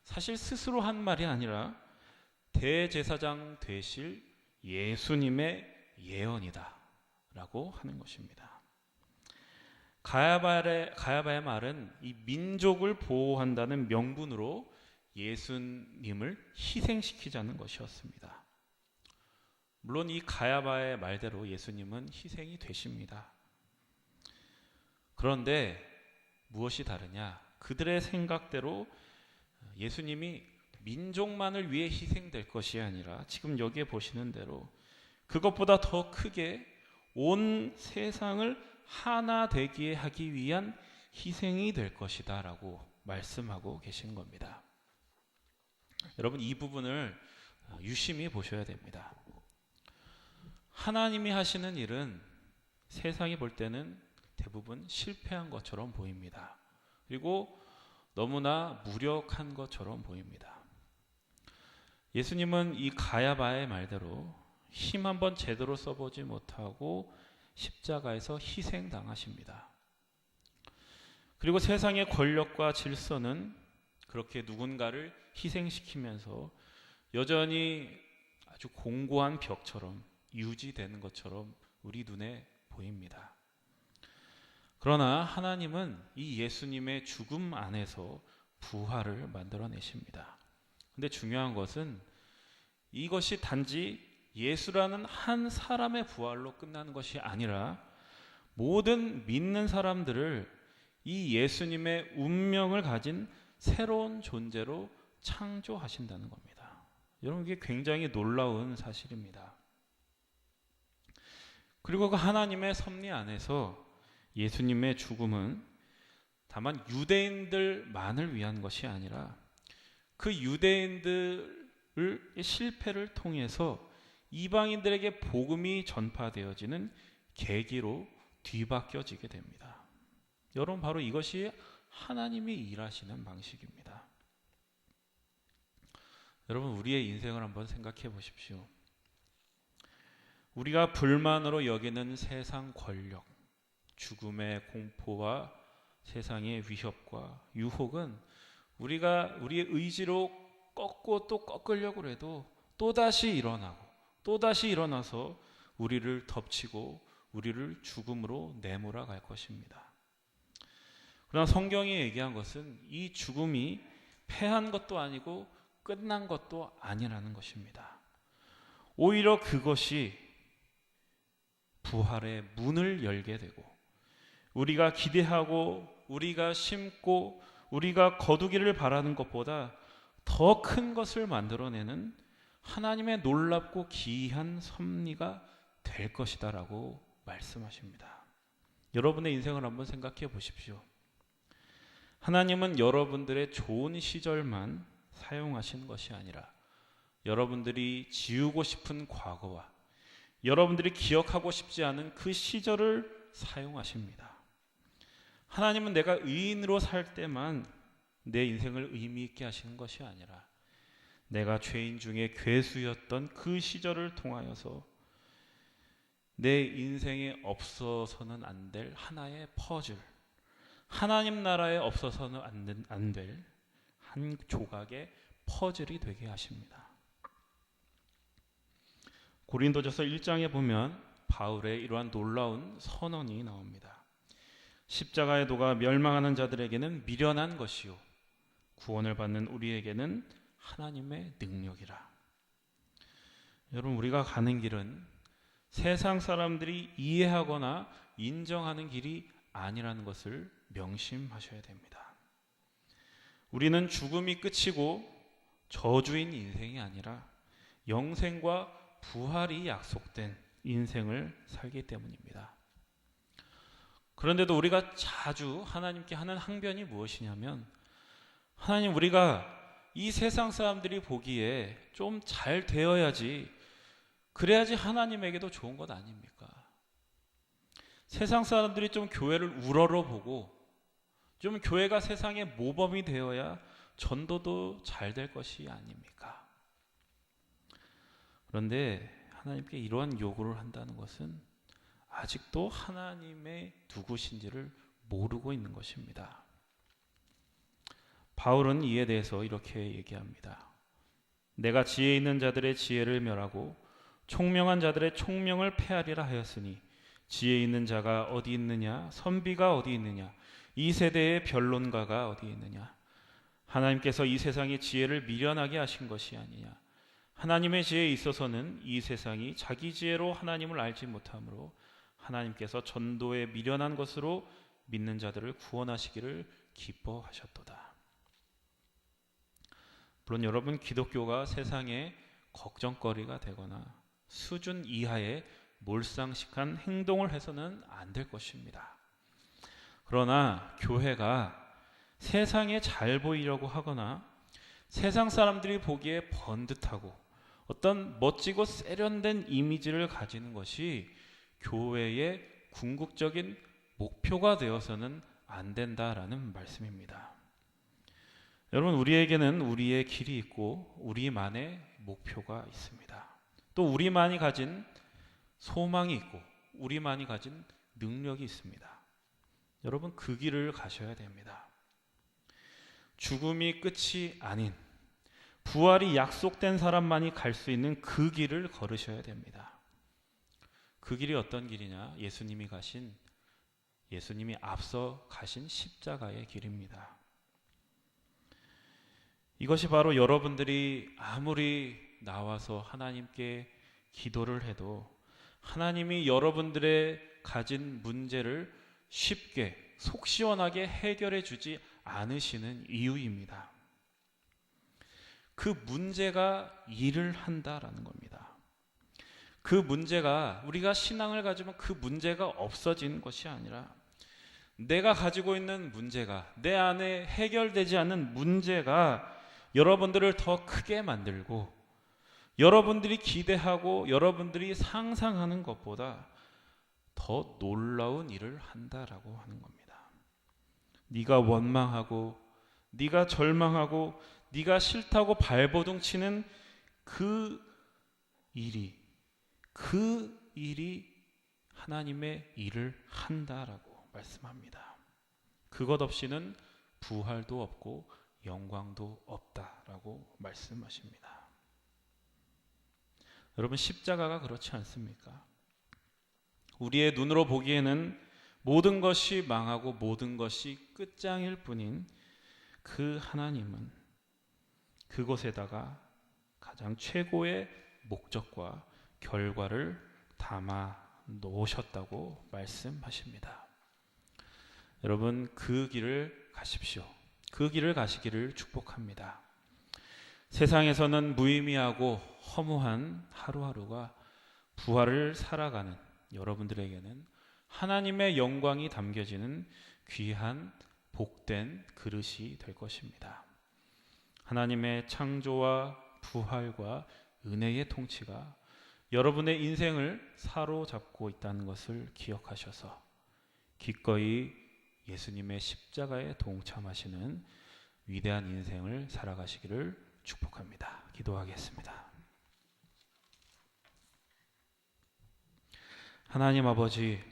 사실 스스로 한 말이 아니라 대제사장 되실 예수님의 예언이다 라고 하는 것입니다. 가야바의 말은 이 민족을 보호한다는 명분으로 예수님을 희생시키자는 것이었습니다. 물론 이 가야바의 말대로 예수님은 희생이 되십니다. 그런데 무엇이 다르냐? 그들의 생각대로 예수님이 민족만을 위해 희생될 것이 아니라 지금 여기에 보시는 대로 그것보다 더 크게 온 세상을 하나 되게 하기 위한 희생이 될 것이다 라고 말씀하고 계신 겁니다. 여러분, 이 부분을 유심히 보셔야 됩니다. 하나님이 하시는 일은 세상이 볼 때는 대부분 실패한 것처럼 보입니다. 그리고 너무나 무력한 것처럼 보입니다. 예수님은 이 가야바의 말대로 힘 한번 제대로 써보지 못하고 십자가에서 희생당하십니다. 그리고 세상의 권력과 질서는 그렇게 누군가를 희생시키면서 여전히 아주 공고한 벽처럼 유지되는 것처럼 우리 눈에 보입니다. 그러나 하나님은 이 예수님의 죽음 안에서 부활을 만들어내십니다. 근데 중요한 것은 이것이 단지 예수라는 한 사람의 부활로 끝나는 것이 아니라 모든 믿는 사람들을 이 예수님의 운명을 가진 새로운 존재로 창조하신다는 겁니다. 여러분, 이게 굉장히 놀라운 사실입니다. 그리고 그 하나님의 섭리 안에서 예수님의 죽음은 다만 유대인들만을 위한 것이 아니라 그 유대인들의 실패를 통해서 이방인들에게 복음이 전파되어지는 계기로 뒤바뀌어지게 됩니다. 여러분, 바로 이것이 하나님이 일하시는 방식입니다. 여러분, 우리의 인생을 한번 생각해 보십시오. 우리가 불만으로 여기는 세상 권력, 죽음의 공포와 세상의 위협과 유혹은 우리가 우리의 의지로 꺾고 또 꺾으려고 해도 또다시 일어나서 우리를 덮치고 우리를 죽음으로 내몰아 갈 것입니다. 그러나 성경이 얘기한 것은 이 죽음이 패한 것도 아니고 끝난 것도 아니라는 것입니다. 오히려 그것이 부활의 문을 열게 되고 우리가 기대하고 우리가 심고 우리가 거두기를 바라는 것보다 더 큰 것을 만들어내는 하나님의 놀랍고 기이한 섭리가 될 것이다 라고 말씀하십니다. 여러분의 인생을 한번 생각해 보십시오. 하나님은 여러분들의 좋은 시절만 사용하신 것이 아니라 여러분들이 지우고 싶은 과거와 여러분들이 기억하고 싶지 않은 그 시절을 사용하십니다. 하나님은 내가 의인으로 살 때만 내 인생을 의미 있게 하시는 것이 아니라 내가 죄인 중에 괴수였던 그 시절을 통하여서 내 인생에 없어서는 안 될 하나의 퍼즐, 하나님 나라에 없어서는 안 될 한 조각의 퍼즐이 되게 하십니다. 고린도전서 1장에 보면 바울의 이러한 놀라운 선언이 나옵니다. 십자가의 도가 멸망하는 자들에게는 미련한 것이요 구원을 받는 우리에게는 하나님의 능력이라. 여러분, 우리가 가는 길은 세상 사람들이 이해하거나 인정하는 길이 아니라는 것을 명심하셔야 됩니다. 우리는 죽음이 끝이고 저주인 인생이 아니라 영생과 부활이 약속된 인생을 살기 때문입니다. 그런데도 우리가 자주 하나님께 하는 항변이 무엇이냐면, 하나님, 우리가 이 세상 사람들이 보기에 좀 잘 되어야지, 그래야지 하나님에게도 좋은 것 아닙니까? 세상 사람들이 좀 교회를 우러러보고 좀 교회가 세상의 모범이 되어야 전도도 잘 될 것이 아닙니까? 그런데 하나님께 이러한 요구를 한다는 것은 아직도 하나님의 누구신지를 모르고 있는 것입니다. 바울은 이에 대해서 이렇게 얘기합니다. 내가 지혜 있는 자들의 지혜를 멸하고 총명한 자들의 총명을 패하리라 하였으니 지혜 있는 자가 어디 있느냐? 선비가 어디 있느냐? 이 세대의 변론가가 어디 있느냐? 하나님께서 이 세상의 지혜를 미련하게 하신 것이 아니냐? 하나님의 지혜에 있어서는 이 세상이 자기 지혜로 하나님을 알지 못하므로 하나님께서 전도에 미련한 것으로 믿는 자들을 구원하시기를 기뻐하셨도다. 물론 여러분, 기독교가 세상에 걱정거리가 되거나 수준 이하의 몰상식한 행동을 해서는 안 될 것입니다. 그러나 교회가 세상에 잘 보이려고 하거나 세상 사람들이 보기에 번듯하고 어떤 멋지고 세련된 이미지를 가지는 것이 교회의 궁극적인 목표가 되어서는 안 된다라는 말씀입니다. 여러분, 우리에게는 우리의 길이 있고 우리만의 목표가 있습니다. 또 우리만이 가진 소망이 있고 우리만이 가진 능력이 있습니다. 여러분, 그 길을 가셔야 됩니다. 죽음이 끝이 아닌 부활이 약속된 사람만이 갈 수 있는 그 길을 걸으셔야 됩니다. 그 길이 어떤 길이냐? 예수님이 앞서 가신 십자가의 길입니다. 이것이 바로 여러분들이 아무리 나와서 하나님께 기도를 해도 하나님이 여러분들의 가진 문제를 쉽게 속 시원하게 해결해 주지 않으시는 이유입니다. 그 문제가 일을 한다라는 겁니다. 그 문제가, 우리가 신앙을 가지면 그 문제가 없어지는 것이 아니라 내가 가지고 있는 문제가, 내 안에 해결되지 않는 문제가 여러분들을 더 크게 만들고 여러분들이 기대하고 여러분들이 상상하는 것보다 더 놀라운 일을 한다라고 하는 겁니다. 네가 원망하고 네가 절망하고 네가 싫다고 발버둥 치는 그 일이 하나님의 일을 한다라고 말씀합니다. 그것 없이는 부활도 없고 영광도 없다라고 말씀하십니다. 여러분, 십자가가 그렇지 않습니까? 우리의 눈으로 보기에는 모든 것이 망하고 모든 것이 끝장일 뿐인 그 하나님은 그곳에다가 가장 최고의 목적과 결과를 담아 놓으셨다고 말씀하십니다. 여러분, 그 길을 가십시오. 그 길을 가시기를 축복합니다. 세상에서는 무의미하고 허무한 하루하루가 부활을 살아가는 여러분들에게는 하나님의 영광이 담겨지는 귀한 복된 그릇이 될 것입니다. 하나님의 창조와 부활과 은혜의 통치가 여러분의 인생을 사로잡고 있다는 것을 기억하셔서 기꺼이 예수님의 십자가에 동참하시는 위대한 인생을 살아가시기를 축복합니다. 기도하겠습니다. 하나님 아버지,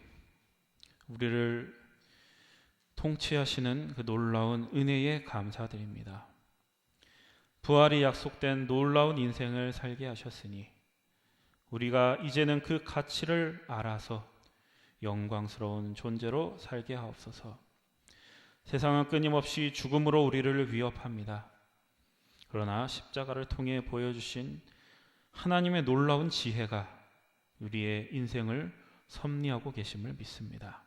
우리를 통치하시는 그 놀라운 은혜에 감사드립니다. 부활이 약속된 놀라운 인생을 살게 하셨으니 우리가 이제는 그 가치를 알아서 영광스러운 존재로 살게 하옵소서. 세상은 끊임없이 죽음으로 우리를 위협합니다. 그러나 십자가를 통해 보여주신 하나님의 놀라운 지혜가 우리의 인생을 섭리하고 계심을 믿습니다.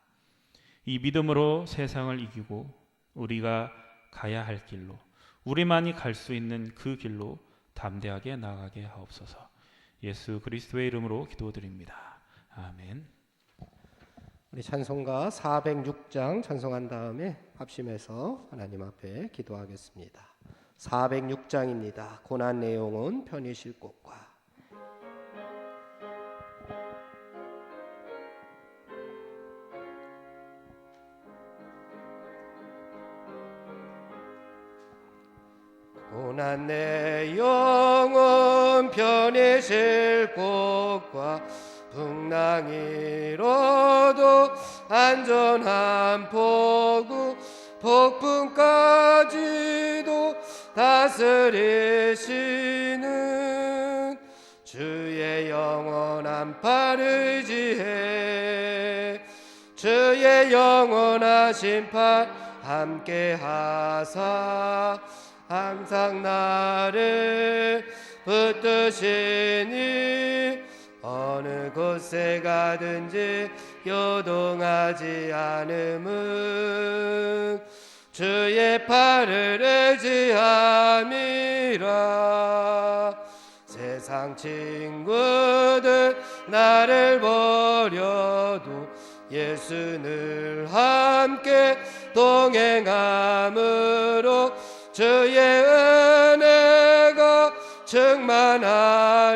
이 믿음으로 세상을 이기고 우리가 가야 할 길로, 우리만이 갈 수 있는 그 길로 담대하게 나아가게 하옵소서. 예수 그리스도의 이름으로 기도드립니다. 아멘. 우리 찬송가 406장 찬송한 다음에 합심해서 하나님 앞에 기도하겠습니다. 406장입니다. 고난 내용은 편히 쉴 곳과 고난 내 영혼 편히 쉴 곳과 풍랑이로도 안전한 포구 폭풍까지도 다스리시는 주의 영원한 팔을 지혜 주의 영원하신 팔 함께 하사 항상 나를 붙드시니 어느 곳에 가든지 요동하지 않음은 주의 팔을 의지함이라. 세상 친구들 나를 버려도 예수 늘 함께 동행함으로 주의 은혜가 충만하리니.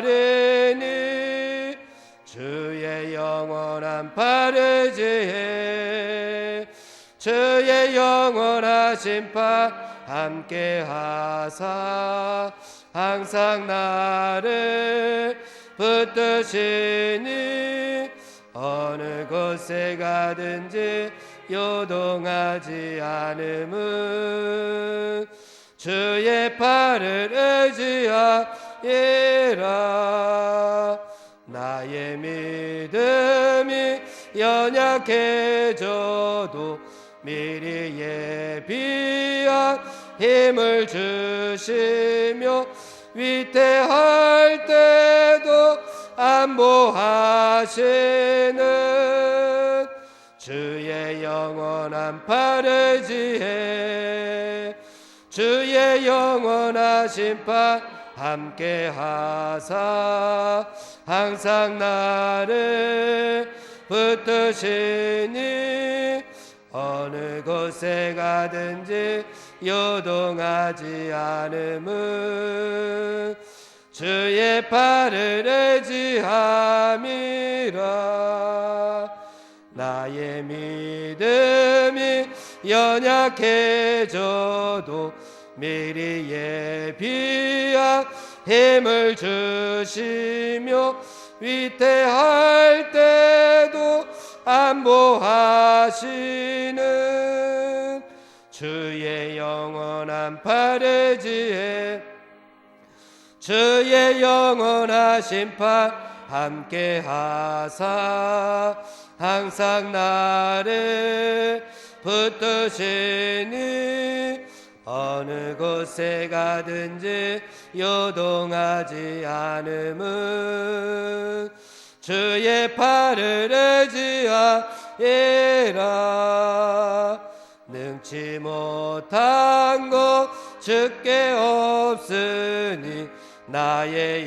주의 영원한 팔 의지해 주의 영원하신 팔 함께 하사 항상 나를 붙드시니. 어느 곳에 가든지 요동하지 않음은 주의 팔을 의지하리라. 나의 믿음이 연약해져도 미리 예비한 힘을 주시며 위태할 때도 안보하시는 주의 영원한 팔 의지해 주의 영원하신 팔 함께 하사 항상 나를 붙드시니. 어느 곳에 가든지 요동하지 않음은 주의 팔을 의지함이라. 나의 믿음이 연약해져도 미리 예비한 힘을 주시며 위태할 때도 안보하시는 주의 영원한 팔 의지해 주의 영원하신 팔 함께 하사 항상 나를 붙드시니. 어느 곳에 가든지 요동하지 않음은 주의 팔을 의지하리라. 능치 못한 것 주께 없으니 나의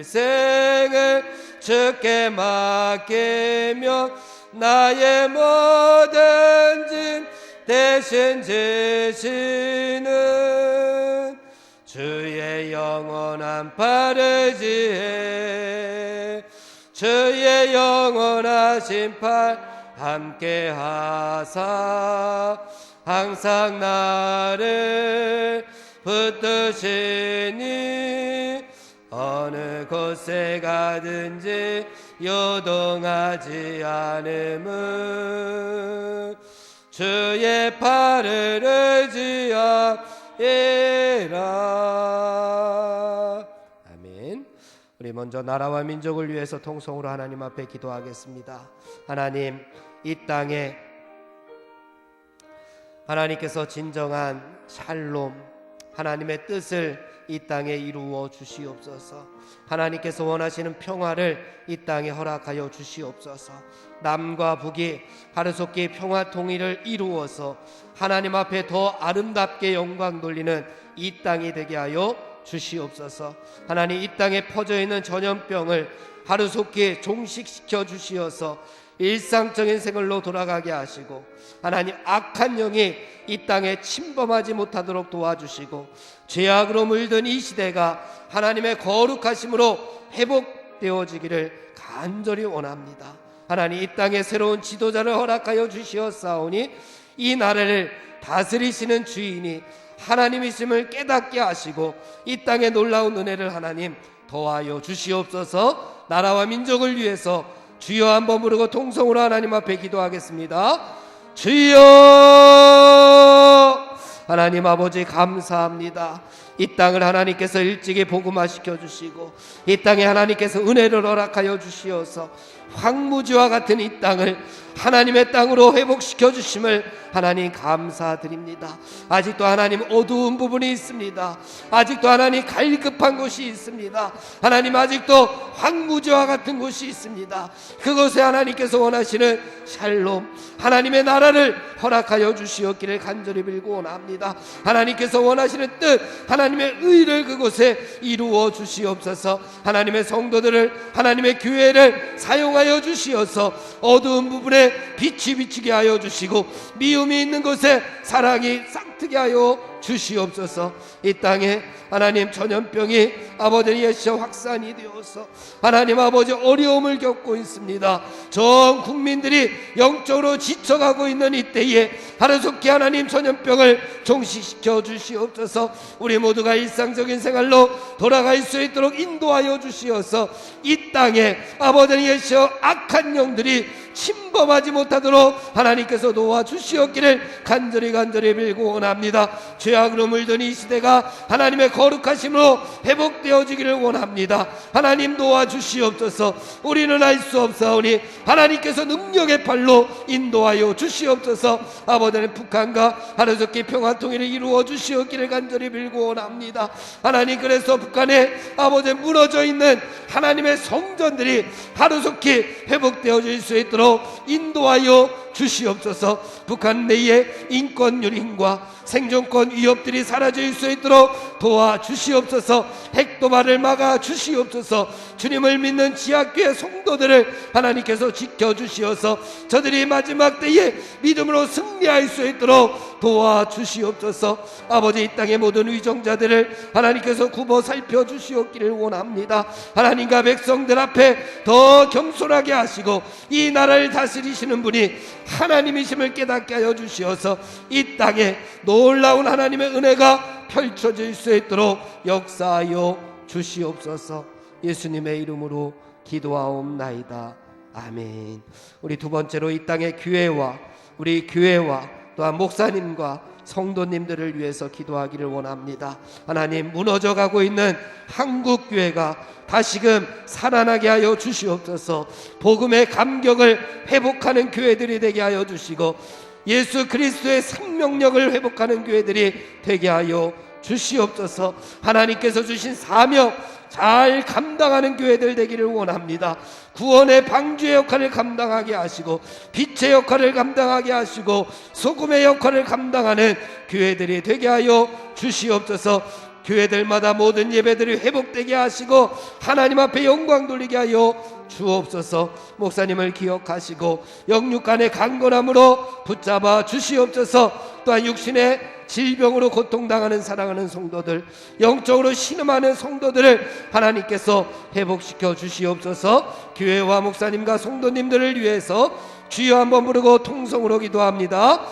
일생을 주께 맡기며 나의 모든 짐 대신 지시는 주의 영원한 팔 의지해 주의 영원하신 팔 함께 하사 항상 나를 붙드시니. 어느 곳에 가든지 요동하지 않음은 주의 팔을 의지하리라. 아멘. 우리 먼저 나라와 민족을 위해서 통성으로 하나님 앞에 기도하겠습니다. 하나님, 이 땅에 하나님께서 진정한 샬롬, 하나님의 뜻을 이 땅에 이루어 주시옵소서. 하나님께서 원하시는 평화를 이 땅에 허락하여 주시옵소서. 남과 북이 하루속히 평화 통일을 이루어서 하나님 앞에 더 아름답게 영광 돌리는 이 땅이 되게 하여 주시옵소서. 하나님, 이 땅에 퍼져 있는 전염병을 하루속히 종식시켜 주시어서 일상적인 생활로 돌아가게 하시고, 하나님, 악한 영이 이 땅에 침범하지 못하도록 도와주시고, 죄악으로 물든 이 시대가 하나님의 거룩하심으로 회복되어지기를 간절히 원합니다. 하나님, 이 땅에 새로운 지도자를 허락하여 주시었사오니 이 나라를 다스리시는 주인이 하나님이심을 깨닫게 하시고 이 땅에 놀라운 은혜를 하나님 더하여 주시옵소서. 나라와 민족을 위해서 주여 한번 부르고 통성으로 하나님 앞에 기도하겠습니다. 주여! 하나님 아버지 감사합니다. 이 땅을 하나님께서 일찍이 복음화시켜 주시고 이 땅에 하나님께서 은혜를 허락하여 주시어서 황무지와 같은 이 땅을 하나님의 땅으로 회복시켜 주심을 하나님 감사드립니다. 아직도 하나님 어두운 부분이 있습니다. 아직도 하나님 갈급한 곳이 있습니다. 하나님 아직도 황무지와 같은 곳이 있습니다. 그곳에 하나님께서 원하시는 샬롬 하나님의 나라를 허락하여 주시었기를 간절히 빌고 원합니다. 하나님께서 원하시는 뜻 하나님의 의를 그곳에 이루어 주시옵소서. 하나님의 성도들을 하나님의 교회를 사용하여 주시어서 어두운 부분에 빛이 비치게 하여 주시고 미움이 있는 곳에 사랑이 싹트게 하여 주시옵소서. 이 땅에 하나님 전염병이 아버지 예시와 확산이 되어서 하나님 아버지 어려움을 겪고 있습니다. 전 국민들이 영적으로 지쳐가고 있는 이때에 하루속히 하나님 전염병을 종식시켜 주시옵소서. 우리 모두가 일상적인 생활로 돌아갈 수 있도록 인도하여 주시어서 이 땅에 아버지 예시와 악한 영들이 침범하지 못하도록 하나님께서 도와주시었기를 간절히 빌고 원합니다. 죄악으로 물든 이 시대가 하나님의 거룩하심으로 회복되어지기를 원합니다. 하나님 도와주시옵소서. 우리는 알 수 없사오니 하나님께서 능력의 팔로 인도하여 주시옵소서. 아버지는 북한과 하루속히 평화통일을 이루어 주시었기를 간절히 빌고 원합니다. 하나님 그래서 북한에 아버지 무너져 있는 하나님의 성전들이 하루속히 회복되어질 수 있도록 인도하여 주시옵소서. 북한 내의 인권 유린과 생존권 위협들이 사라질 수 있도록 도와주시옵소서. 핵도발을 막아 주시옵소서. 주님을 믿는 지하교회 성도들을 하나님께서 지켜주시어서 저들이 마지막 때에 믿음으로 승리할 수 있도록 도와주시옵소서. 아버지 이 땅의 모든 위정자들을 하나님께서 굽어 살펴주시옵기를 원합니다. 하나님과 백성들 앞에 더 겸손하게 하시고 이 나라를 다스리시는 분이 하나님이심을 깨닫게 하여 주시어서 이 땅에 놀라운 하나님의 은혜가 펼쳐질 수 있도록 역사하여 주시옵소서. 예수님의 이름으로 기도하옵나이다. 아멘. 우리 두 번째로 이 땅의 교회와 우리 교회와 또한 목사님과 성도님들을 위해서 기도하기를 원합니다. 하나님 무너져가고 있는 한국교회가 다시금 살아나게 하여 주시옵소서. 복음의 감격을 회복하는 교회들이 되게 하여 주시고 예수 그리스도의 생명력을 회복하는 교회들이 되게 하여 주시옵소서. 하나님께서 주신 사명 잘 감당하는 교회들 되기를 원합니다. 구원의 방주의 역할을 감당하게 하시고 빛의 역할을 감당하게 하시고 소금의 역할을 감당하는 교회들이 되게 하여 주시옵소서. 교회들마다 모든 예배들이 회복되게 하시고 하나님 앞에 영광 돌리게 하여 주옵소서. 목사님을 기억하시고 영육간의 강건함으로 붙잡아 주시옵소서. 또한 육신의 질병으로 고통당하는 사랑하는 성도들, 영적으로 신음하는 성도들을 하나님께서 회복시켜 주시옵소서. 교회와 목사님과 성도님들을 위해서 주여 한번 부르고 통성으로 기도합니다.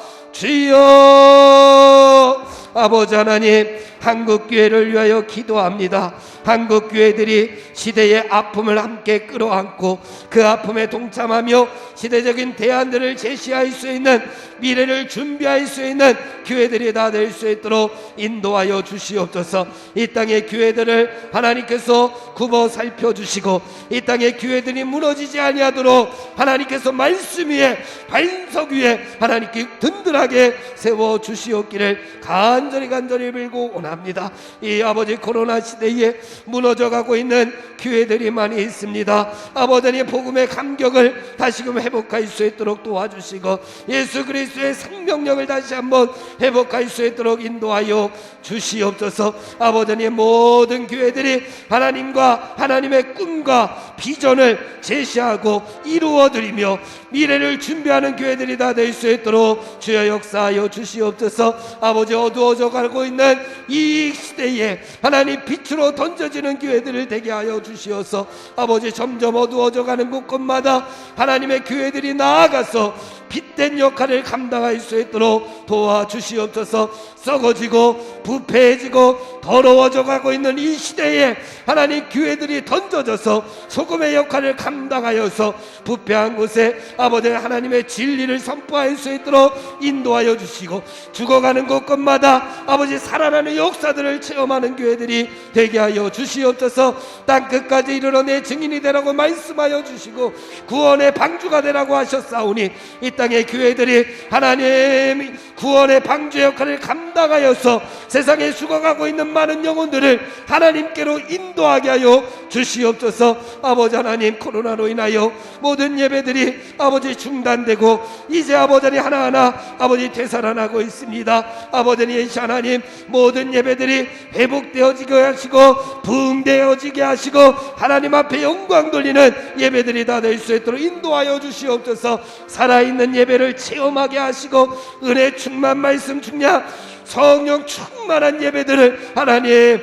주여. 아버지 하나님, 한국교회를 위하여 기도합니다. 한국교회들이 시대의 아픔을 함께 끌어안고 그 아픔에 동참하며 시대적인 대안들을 제시할 수 있는 미래를 준비할 수 있는 교회들이 다 될 수 있도록 인도하여 주시옵소서. 이 땅의 교회들을 하나님께서 굽어 살펴주시고 이 땅의 교회들이 무너지지 아니하도록 하나님께서 말씀 위에 반석 위에 하나님께 든든하게 세워주시옵기를 간절히 빌고 원합니다. 이 아버지 코로나 시대에 무너져가고 있는 교회들이 많이 있습니다. 아버지의 복음의 감격을 다시금 회복할 수 있도록 도와주시고 예수 그리스도의 생명력을 다시 한번 회복할 수 있도록 인도하여 주시옵소서. 아버지의 모든 교회들이 하나님과 하나님의 꿈과 비전을 제시하고 이루어드리며 미래를 준비하는 교회들이 다 될 수 있도록 주여 역사하여 주시옵소서. 아버지 어두워져 가고 있는 이 시대에 하나님 빛으로 던져지는 교회들을 되게 하여 주시어서 아버지 점점 어두워져 가는 곳곳마다 하나님의 교회들이 나아가서 빛된 역할을 감당할 수 있도록 도와주시옵소서. 썩어지고 부패해지고 더러워져 가고 있는 이 시대에 하나님 교회들이 던져져서 소금의 역할을 감당하여서 부패한 곳에 아버지 하나님의 진리를 선포할 수 있도록 인도하여 주시고, 죽어가는 곳곳마다 아버지 살아나는 역사들을 체험하는 교회들이 되게 하여 주시옵소서. 땅끝까지 이르러 내 증인이 되라고 말씀하여 주시고 구원의 방주가 되라고 하셨사오니, 이 땅의 교회들이 하나님 구원의 방주 역할을 감당하여서 세상에 죽어가고 있는 많은 영혼들을 하나님께로 인도하게 하여 주시옵소서. 아버지 하나님, 코로나로 인하여 모든 예배들이 아버지 중단되고 이제 아버지 하나하나 아버지 되살아나고 있습니다. 아버지 하나님, 모든 예배들이 회복되어지게 하시고 부흥되어지게 하시고 하나님 앞에 영광 돌리는 예배들이 다 될 수 있도록 인도하여 주시옵소서. 살아있는 예배를 체험하게 하시고 은혜 충만 말씀 중량 성령 충만한 예배들을 하나님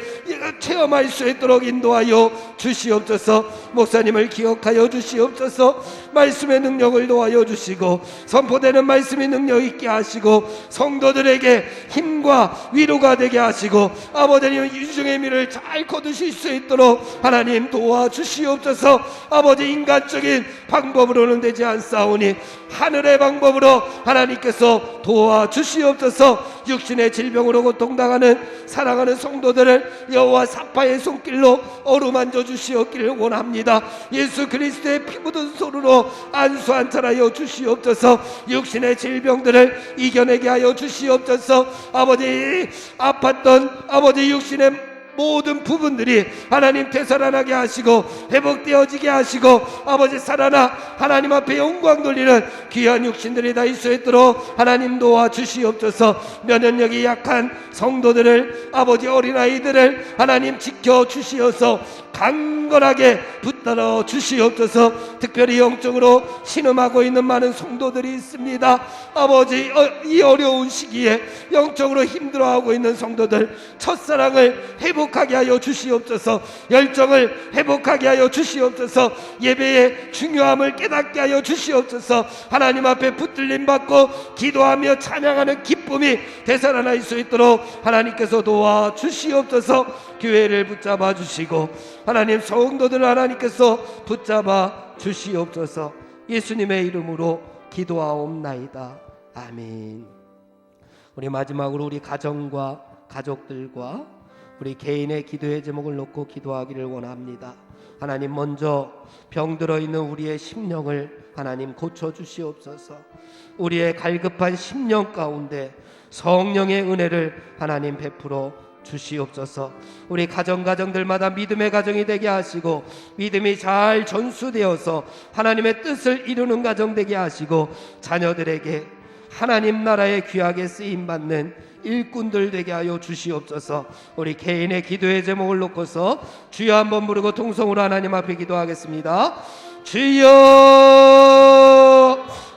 체험할 수 있도록 인도하여 주시옵소서. 목사님을 기억하여 주시옵소서. 말씀의 능력을 도와여 주시고 선포되는 말씀의 능력 있게 하시고 성도들에게 힘과 위로가 되게 하시고 아버지님 유중의 미를 잘 거두실 수 있도록 하나님 도와주시옵소서. 아버지, 인간적인 방법으로는 되지 않사오니 하늘의 방법으로 하나님께서 도와주시옵소서. 육신의 질병으로 고통당하는 사랑하는 성도들을 여호와 사파의 손길로 어루만져 주시옵기를 원합니다. 예수 그리스도의 피 묻은 손으로 안수 안찰하여 주시옵소서. 육신의 질병들을 이겨내게 하여 주시옵소서. 아버지, 아팠던 아버지 육신의 모든 부분들이 하나님 되살아나게 하시고 회복되어지게 하시고 아버지 살아나 하나님 앞에 영광 돌리는 귀한 육신들이 다 있을 수 있도록 하나님 도와주시옵소서. 면역력이 약한 성도들을 아버지 어린아이들을 하나님 지켜주시어서 강건하게 붙들어 주시옵소서. 특별히 영적으로 신음하고 있는 많은 성도들이 있습니다. 아버지, 이 어려운 시기에 영적으로 힘들어하고 있는 성도들 첫사랑을 회복하게 하여 주시옵소서. 열정을 회복하게 하여 주시옵소서. 예배의 중요함을 깨닫게 하여 주시옵소서. 하나님 앞에 붙들림 받고 기도하며 찬양하는 기쁨이 되살아날 수 있도록 하나님께서 도와주시옵소서. 교회를 붙잡아 주시고 하나님 성도들을 하나님께서 붙잡아 주시옵소서. 예수님의 이름으로 기도하옵나이다. 아멘. 우리 마지막으로 우리 가정과 가족들과 우리 개인의 기도의 제목을 놓고 기도하기를 원합니다. 하나님, 먼저 병들어 있는 우리의 심령을 하나님 고쳐 주시옵소서. 우리의 갈급한 심령 가운데 성령의 은혜를 하나님 베풀어 주시옵소서. 우리 가정들마다 믿음의 가정이 되게 하시고 믿음이 잘 전수되어서 하나님의 뜻을 이루는 가정 되게 하시고 자녀들에게 하나님 나라에 귀하게 쓰임받는 일꾼들 되게 하여 주시옵소서. 우리 개인의 기도의 제목을 놓고서 주여 한번 부르고 통성으로 하나님 앞에 기도하겠습니다. 주여.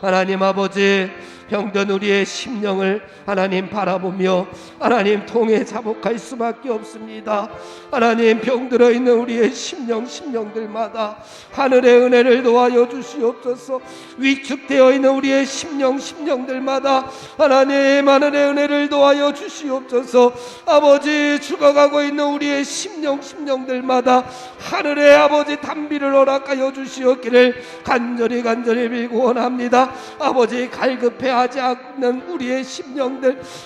하나님 아버지, 병든 우리의 심령을 하나님 바라보며 하나님 통해 자복할 수밖에 없습니다. 하나님, 병들어 있는 우리의 심령들마다 하늘의 은혜를 도와여 주시옵소서. 위축되어 있는 우리의 심령들마다 하나님 하늘의 은혜를 도와여 주시옵소서. 아버지, 죽어가고 있는 우리의 심령들마다 하늘의 아버지 단비를 허락하여 주시옵기를 간절히 빌고 원합니다. 아버지, 갈급해하지 않는 우리의 심령들,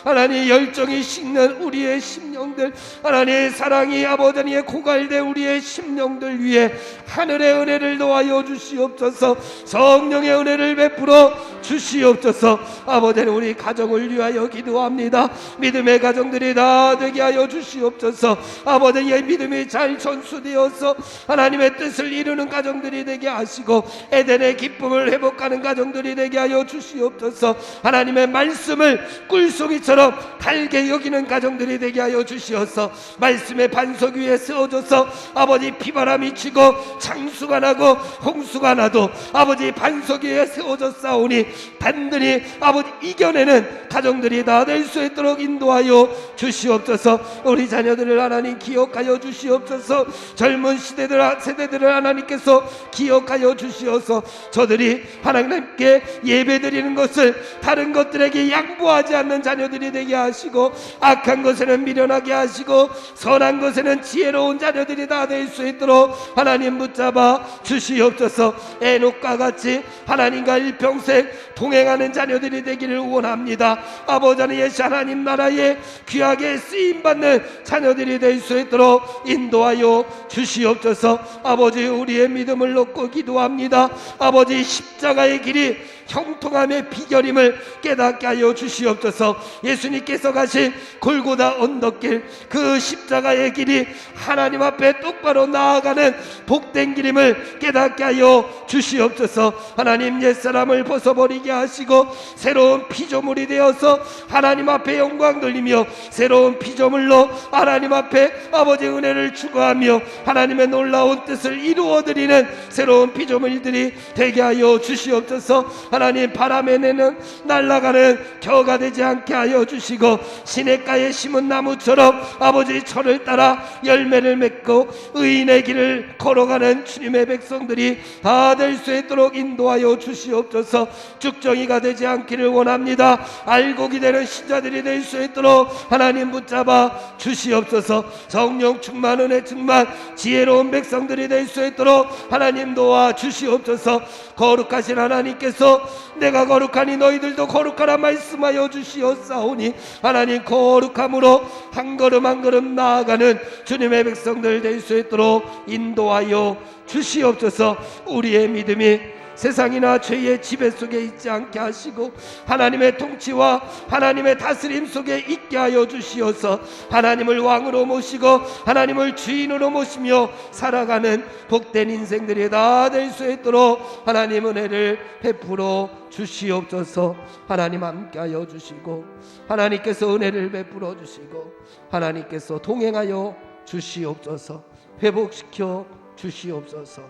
하나님 열정이 식는 우리의 심령들, 하나님 사랑이 아버지의 고갈된 우리의 심령들 위에 하늘의 은혜를 도와여 주시옵소서. 성령의 은혜를 베풀어 주시옵소서. 아버지는 우리 가정을 위하여 기도합니다. 믿음의 가정들이 다 되게 하여 주시옵소서. 아버지의 믿음이 잘 전수되어서 하나님의 뜻을 이루는 가정들이 되게 하시고 에덴의 기쁨을 회복하는 가정들이 되게 하여 주시옵소서. 하나님의 말씀을 꿀송이처럼 달게 여기는 가정들이 되게 하여 주시어서 말씀의 반석 위에 세워져서 아버지 비바람이 치고 창수가 나고 홍수가 나도 아버지 반석 위에 세워져 싸우니 단단히 아버지 이겨내는 가정들이 다 될 수 있도록 인도하여 주시옵소서. 우리 자녀들을 하나님 기억하여 주시옵소서. 젊은 세대들을 하나님께서 기억하여 주시어서 저들이 하나님께 예배드리는 것을 다른 것들에게 양보하지 않는 자녀들이 되게 하시고, 악한 것에는 미련하게 하시고 선한 것에는 지혜로운 자녀들이 다 될 수 있도록 하나님 붙잡아 주시옵소서. 에녹과 같이 하나님과 일평생 동행하는 자녀들이 되기를 원합니다. 아버지 하나님 나라에 귀하게 쓰임받는 자녀들이 될 수 있도록 인도하여 주시옵소서. 아버지, 우리의 믿음을 놓고 기도합니다. 아버지, 십자가의 길이 형통함의 비결임을 깨닫게 하여 주시옵소서. 예수님께서 가신 골고다 언덕길, 그 십자가의 길이 하나님 앞에 똑바로 나아가는 복된 길임을 깨닫게 하여 주시옵소서. 하나님, 옛사람을 벗어버리게 하시고 새로운 피조물이 되어서 하나님 앞에 영광 돌리며 새로운 피조물로 하나님 앞에 아버지 은혜를 추구하며 하나님의 놀라운 뜻을 이루어드리는 새로운 피조물들이 되게 하여 주시옵소서. 하나님, 바람에 내는 날아가는 겨가 되지 않게 하여 주시고 시냇가에 심은 나무처럼 아버지 철을 따라 열매를 맺고 의인의 길을 걸어가는 주님의 백성들이 다 될 수 있도록 인도하여 주시옵소서. 쭉정이가 되지 않기를 원합니다. 알고 기대는 신자들이 될 수 있도록 하나님 붙잡아 주시옵소서. 성령 충만, 은혜 충만, 지혜로운 백성들이 될 수 있도록 하나님 도와 주시옵소서. 거룩하신 하나님께서 내가 거룩하니 너희들도 거룩하라 말씀하여 주시옵사오니 하나님, 거룩함으로 한 걸음 한 걸음 나아가는 주님의 백성들 될 수 있도록 인도하여 주시옵소서. 우리의 믿음이 세상이나 죄의 지배 속에 있지 않게 하시고 하나님의 통치와 하나님의 다스림 속에 있게 하여 주시어서 하나님을 왕으로 모시고 하나님을 주인으로 모시며 살아가는 복된 인생들이 다 될 수 있도록 하나님 은혜를 베풀어 주시옵소서. 하나님 함께하여 주시고 하나님께서 은혜를 베풀어 주시고 하나님께서 동행하여 주시옵소서. 회복시켜 주시옵소서.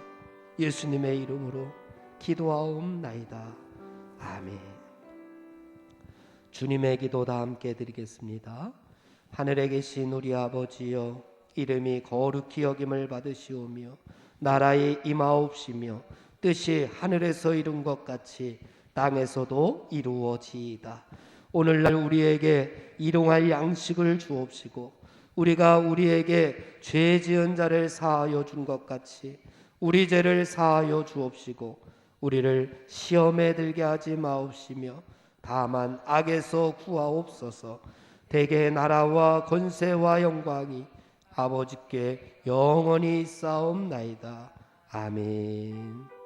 예수님의 이름으로 기도하옵나이다. 아멘. 주님의 기도 다 함께 드리겠습니다. 하늘에 계신 우리 아버지여, 이름이 거룩히 여김을 받으시오며 나라의 임하옵시며 뜻이 하늘에서 이룬 것 같이 땅에서도 이루어지이다. 오늘날 우리에게 일용할 양식을 주옵시고 우리가 우리에게 죄 지은 자를 사하여 준 것 같이 우리 죄를 사하여 주옵시고 우리를 시험에 들게 하지 마옵시며 다만 악에서 구하옵소서. 대개 나라와 권세와 영광이 아버지께 영원히 있사옵나이다. 아멘.